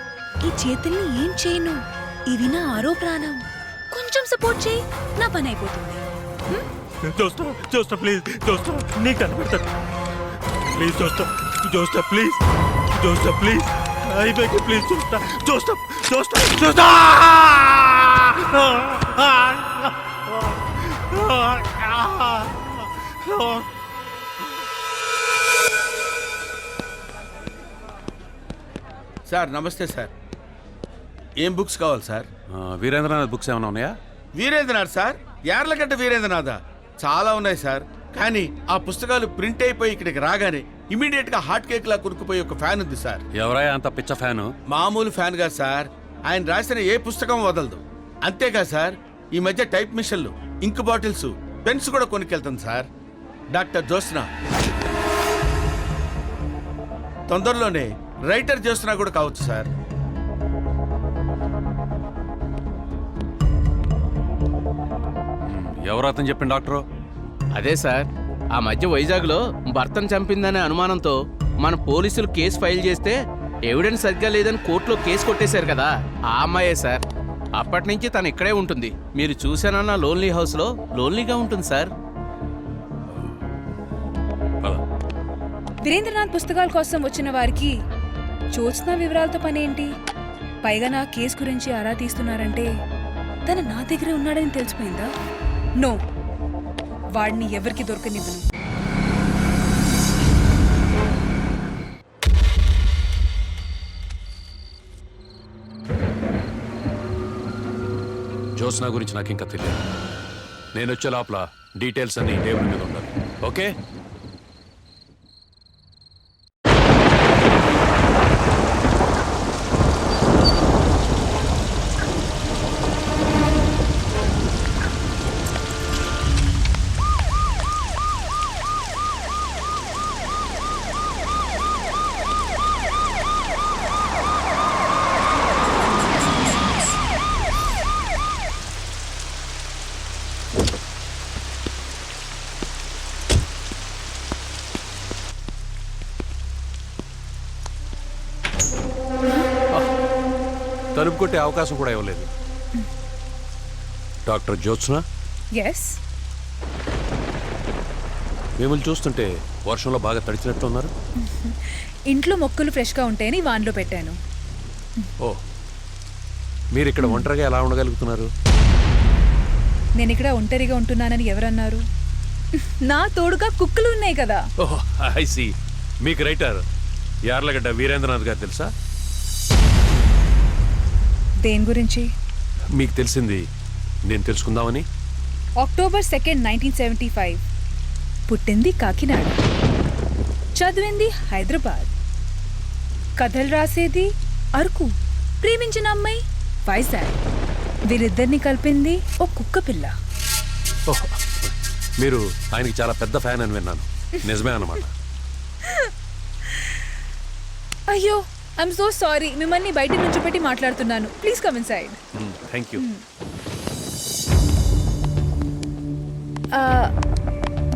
L: ఈ చేతుల్ని ఏం చేయను, ఇవి నా ఆరో ప్రాణం. కొంచెం సపోర్ట్ చేయి, నా పని అయిపోతుంది.
C: జోస్నా జోస్నా ప్లీజ్ జోస్నా, నీకు దండం పెడతాను please Josna. Josna please, Jyotsna please, I beg you please Josna. Josna Josna Josna.
J: Sir నమస్తే సార్. ఏం బుక్స్ కావాలి సార్?
K: వీరేంద్రనాథ్ బుక్స్ ఏమైనా ఉన్నాయా?
J: వీరేంద్రనాథ్ సార్? యార్లగడ్డ వీరేంద్రనాథా? చాలా ఉన్నాయి సార్. కానీ ఆ పుస్తకాలు ప్రింట్ అయిపోయి ఇక్కడికి రాగానే ఇమీడియట్ గా హాట్ కేక్ లా కురుకుపోయి ఒక ఫ్యాన్ ఉంది సార్.
K: ఎవరయ్యా అంత పిచ్చ ఫ్యాను?
J: మామూలు ఫ్యాన్ గా సార్, ఆయన రాసిన ఏ పుస్తకం వదలదు. అంతేగా సార్, ఈ మధ్య టైప్ మిషన్లు, ఇంక్ బాటిల్స్, పెన్స్ కూడా కొనుక్కెళ్తాను సార్. డాక్టర్ జోస్నా తొందరలోనే రైటర్ జోస్నా కూడా కావచ్చు సార్.
K: ఎవరు అతను చెప్పండి డాక్టరు?
P: అదే సార్, ఆ మధ్య వైజాగ్లో భర్తను చంపిందనే అనుమానంతో మన పోలీసులు కేసు ఫైల్ చేస్తే ఎవిడెన్స్ సరిగ్గా లేదని కోర్టులో కేసు కొట్టేశారు కదా, ఆ అమ్మాయే సార్. అప్పటి నుంచి తను ఇక్కడే ఉంటుంది. మీరు చూసానన్న లోన్లీ హౌస్లో లోన్లీగా ఉంటుంది సార్.
L: వీరేంద్రనాథ్ పుస్తకాల కోసం వచ్చిన వారికి జ్యోత్స్న వివరాలతో పనేంటి? పైగా నా కేసు గురించి ఆరా తీస్తున్నారంటే తను నా దగ్గరే ఉన్నాడని తెలిసిపోయిందా? నో, వాడిని ఎవరికి దొరకనివ్వను.
K: జ్యోత్స్న గురించి నాకు ఇంకా తెలియదు. నేను వచ్చే లోపల డీటెయిల్స్ అన్ని టేబుల్ మీద ఉండాలి. ఓకే? తలుపు కొట్టే అవకాశం కూడా ఇవ్వలేదు. Doctor Jyotsna,
L: yes.
K: మిమ్మల్ని చూస్తుంటే వర్షంలో బాగా తడిచినట్టు ఉన్నారు.
L: ఇంట్లో మొక్కలు ఫ్రెష్గా ఉంటాయని వాన్లో పెట్టాను.
K: ఓ, మీరు ఇక్కడ ఒంటరిగా ఎలా ఉండగలుగుతున్నారు?
L: నేను ఇక్కడ ఒంటరిగా ఉంటున్నానని ఎవరన్నారు? నా తోడుగా కుక్కలు ఉన్నాయి కదా.
K: ఓహ్, ఐ సీ. మీకు రైటర్ యార్లగడ్డ వీరేంద్రనాథ్ గారు తెలుసా?
L: దేని గురించి?
K: మీకు తెలిసింది నేను తెలుసుకుందామని.
L: అక్టోబర్ 2, 1975. పుట్టింది కాకినాడ, చదివింది హైదరాబాద్, కథలు రాసేది అరకు, ప్రేమించిన అమ్మాయి వైజాగ్. వీరిద్దరిని కలిపింది ఓ కుక్క పిల్ల.
K: ఓహ్, మీరు ఆయనకి చాలా పెద్ద ఫ్యాన్ అని విన్నాను. నిజమే అన్నమాట.
L: అయ్యో, ఐఎమ్ సో సారీ. మిమ్మల్ని బయట నుంచి పెట్టి మాట్లాడుతున్నాను. Please come in side.
K: Thank you.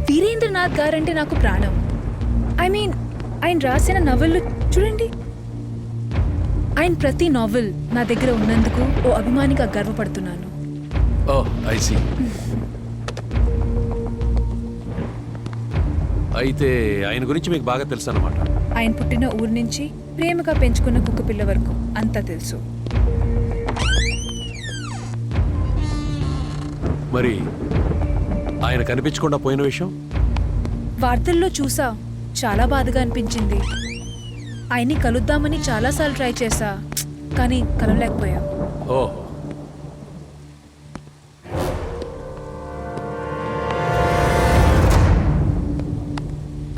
L: Veerendranath guarantee నాకు ప్రాణం. ఐ మీన్, ఆయన రాసిన నవళ్ళు చూడండి. ఆయన ప్రతి నావెల్ నా దగ్గర ఉన్నందుకు ఓ అభిమానిగా గర్వపడుతున్నాను.
K: ఓ, ఐ సీ. అయితే ఆయన గురించి మీకు బాగా తెలుసు అన్నమాట.
L: ఆయన పుట్టిన ఊరు నుంచి ప్రేమగా పెంచుకున్న కుక్క పిల్ల వరకు అంతా తెలుసు.
K: మరి ఆయన కనిపించకుండా పోయిన విషయం?
L: వార్తల్లో చూసా, చాలా బాధగా అనిపించింది. ఆయన్ని కలుద్దామని చాలాసార్లు ట్రై చేశా, కానీ కలవలేకపోయా.
K: ఓహ్,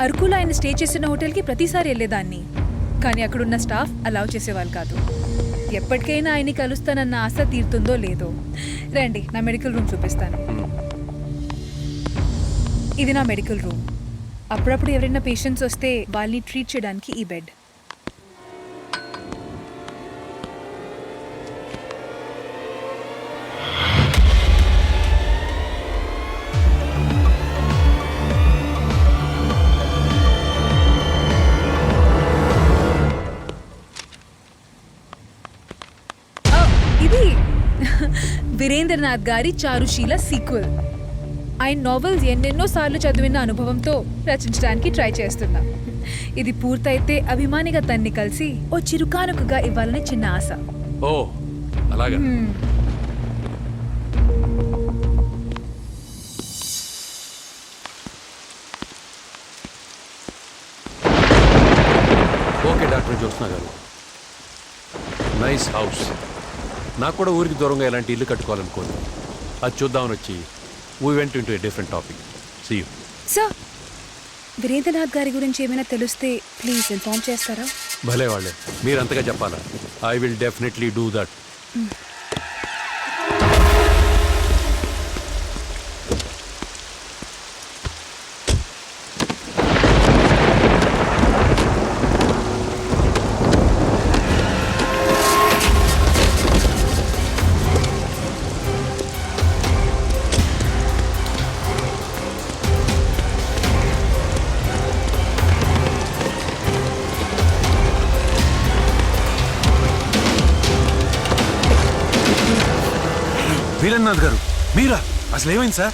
L: అరకులో ఆయన స్టే చేసిన హోటల్కి ప్రతిసారి వెళ్ళేదాన్ని, కానీ అక్కడున్న స్టాఫ్ అలౌ చేసేవాళ్ళు కాదు. ఎప్పటికైనా ఆయన్ని కలుస్తానన్న ఆశ తీరుతుందో లేదో. రండి, నా మెడికల్ రూమ్ చూపిస్తాను. ఇది నా మెడికల్ రూమ్. అప్పుడప్పుడు ఎవరైనా పేషెంట్స్ వస్తే వాళ్ళని ట్రీట్ చేయడానికి ఈ బెడ్. ఇది వీరేంద్రనాథ్ గారి చారుశీల సీక్వెల్. ఆయన నావెల్స్ ఎన్నెన్నో సార్లు చదివిన అనుభవంతో రచించడానికి ట్రై చేస్తున్నా. ఇది పూర్తయితే అభిమానిగా తన్ని కలిసి ఓ చిరుకానుకగా ఇవ్వాలని చిన్న ఆశ.
K: ఓ అలాగా. ఓకే డాక్టర్ జ్యోత్స్న గారు, నైస్ హౌస్. నాకు కూడా ఊరికి దూరంగా ఇలాంటి ఇల్లు కట్టుకోవాలనుకోండి. అది చూద్దామని వచ్చి we went into a different topic. See you.
L: Sir, Virendranath గారి గురించి ఏమైనా తెలిస్తే ప్లీజ్ ఇన్ఫార్మ్ చేస్తారా?
K: భలే వాళ్ళే, మీరు అంతగా చెప్పాలా? I will definitely do that.
O: Veerendranath గారు, మీరా? అసలు ఏమైంది సార్?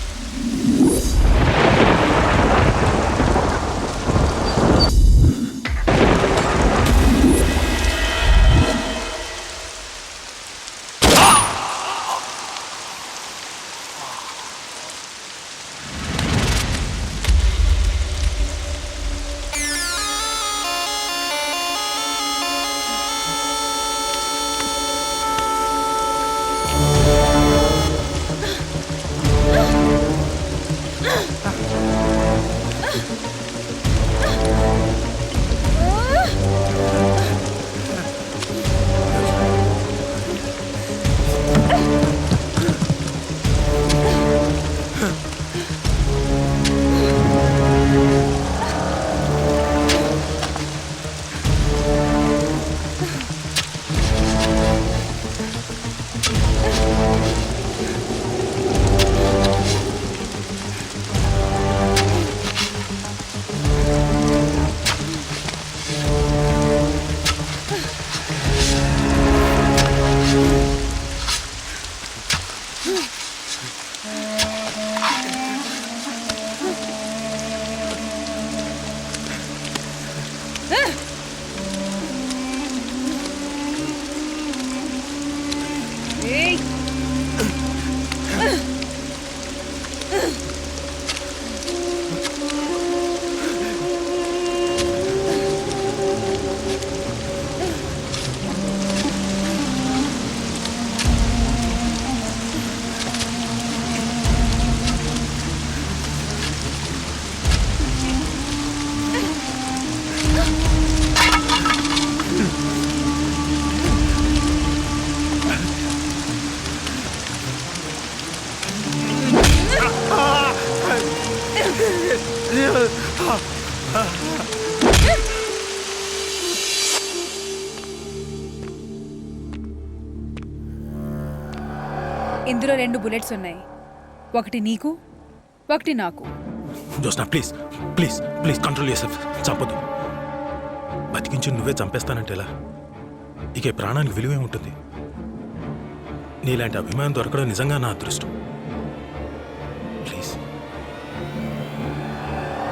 L: ఇందులో 2 బుల్లెట్స్ ఉన్నాయి. ఒకటి నీకు, ఒకటి నాకు.
C: Josna, please please please control చేసే చంపదు. బతికించి నువ్వే చంపేస్తానంటే ఎలా? ఇక ఈ ప్రాణానికి విలువే ఉంటుంది. నీలాంటి అభిమానం దొరకడం నిజంగా నా అదృష్టం. ప్లీజ్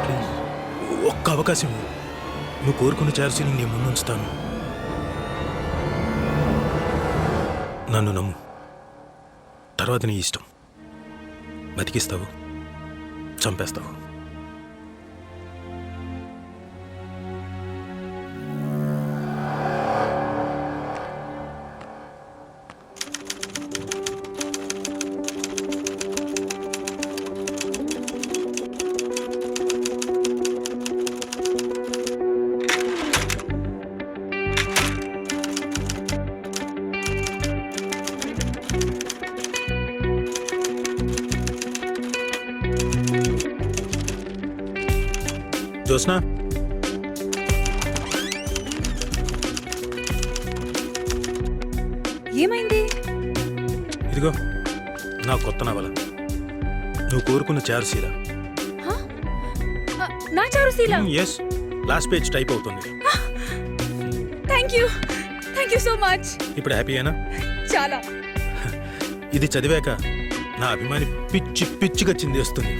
C: ప్లీజ్ ఒక్క అవకాశం ఇవ్వు. నువ్వు కోరుకున్న ఛార్జీని నేను ముందుంచుతాను. నన్ను నమ్ము. తర్వాత నీ ఇష్టం. బతికిస్తావు, చంపేస్తావు. జోస్నా,
L: ఏమైంది?
C: ఇదిగో నా కొత్త నవల. నువ్వు కోరుకున్న చారుశీల.
L: నా Charusheela.
C: Yes, last page type అవుతుంది.
L: Thank you so much.
C: ఇప్పుడు హ్యాపీయేనా?
L: చాలా.
C: ఇది చదివాక నా అభిమాని పిచ్చి పిచ్చిగా చిందేస్తుంది.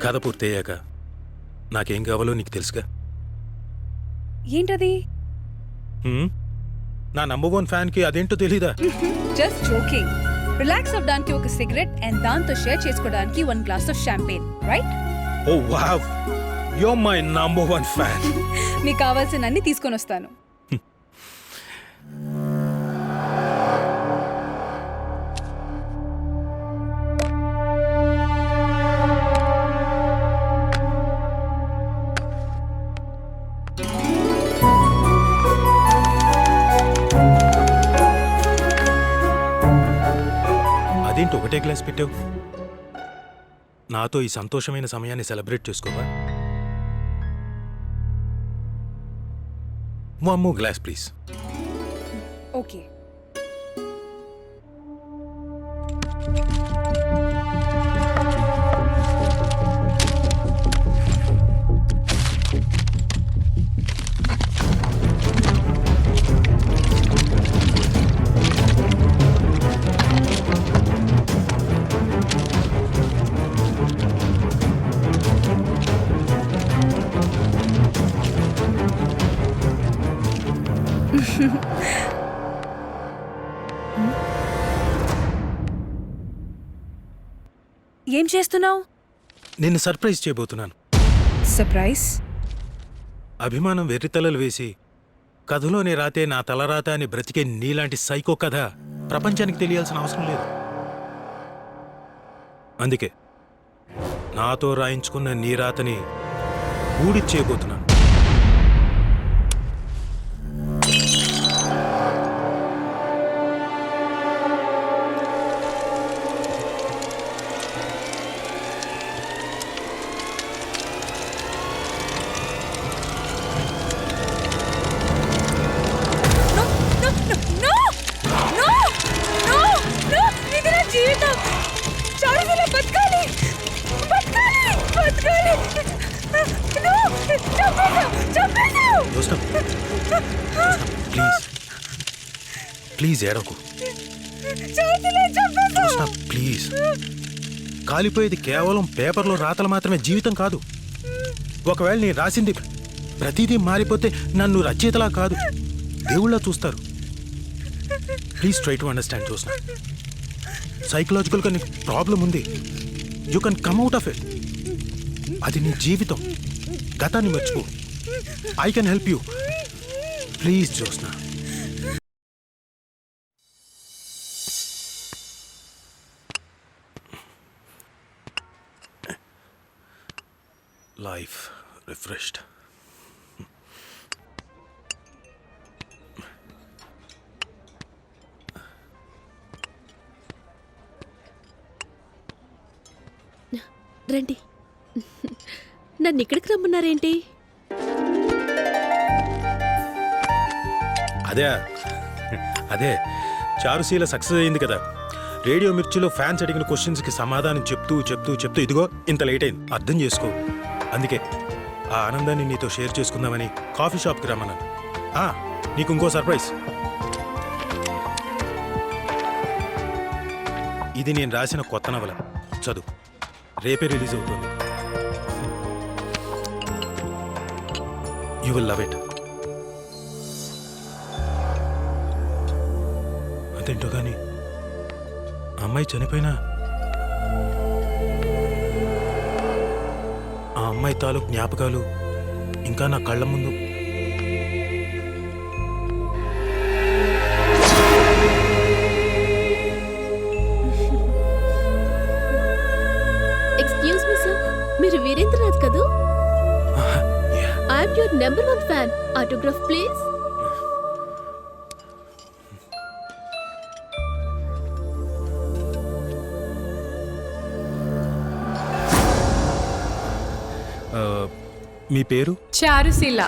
C: కథ పూర్తయ్యాక నాకేం కావాలో నీకు తెలుసుగా.
L: ఏంటది?
C: నా నంబర్ 1 ఫ్యాన్ కి అదేంటో తెలీదా?
L: Just joking. రిలాక్స్ అవ్వడానికి ఒక సిగరెట్ అండ్ దాంతో షేర్ చేసుకోవడానికి 1 glass of champagne, right?
C: Oh wow, you are my number 1 fan.
L: మీకు కావాల్సినన్ని తీసుకొని వస్తాను.
C: అదేంటి ఒకటే గ్లాస్ పెట్టావు? నాతో ఈ సంతోషమైన సమయాన్ని సెలబ్రేట్ చేసుకోవా? One more glass please.
L: Okay. ఏం చేస్తున్నావు?
C: నిన్ను సర్ప్రైజ్ చేయబోతున్నాను.
L: సర్ప్రైజ్?
C: అభిమానం వెర్రితలలు వేసి కథలోని రాతే నా తలరాత అని బ్రతికే నీలాంటి సైకో కథ ప్రపంచానికి తెలియాల్సిన అవసరం లేదు. అందుకే నాతో రాయించుకున్న నీ రాతని ఊడిచ్చేయబోతున్నాను. ప్లీజ్ ఏడకు. ప్లీజ్. కాలిపోయేది కేవలం పేపర్లో రాతలు మాత్రమే, జీవితం కాదు. ఒకవేళ నేను రాసింది ప్రతిదీ మారిపోతే నన్ను రచయితలా కాదు, దేవుళ్ళ చూస్తారు. Please try to understand. చూసిన సైకలాజికల్గా నీకు ప్రాబ్లం ఉంది. You can come out of it. అది నీ జీవితం. గతాన్ని మర్చిపో. I can help you. Please Jyotsna. Life refreshed.
F: రండి. నన్ను ఇక్కడికి రమ్మన్నారేంటి?
C: అదే చారుశీల సక్సెస్ అయింది కదా. రేడియో మిర్చిలో ఫ్యాన్స్ అడిగిన క్వశ్చన్స్కి సమాధానం చెప్తూ ఇదిగో ఇంత లేట్ అయింది. అర్థం చేసుకో. అందుకే ఆ ఆనందాన్ని నీతో షేర్ చేసుకుందామని కాఫీ షాప్కి రమ్మన్నాను. నీకు ఇంకో సర్ప్రైజ్. ఇది నేను రాసిన కొత్త నవల. చదువు. రేపే రిలీజ్ అవుతుంది. You will love it. అదేంటో కానీ అమ్మాయి చనిపోయినా ఆ అమ్మాయి తాలూకు జ్ఞాపకాలు ఇంకా నా కళ్ళ ముందు.
F: ఎక్స్క్యూజ్ మీ సార్, మీరు వీరేంద్రనాథ్ కదూ? I'm your number 1 fan. Autograph please.
C: మీ పేరు?
L: చారుశీల.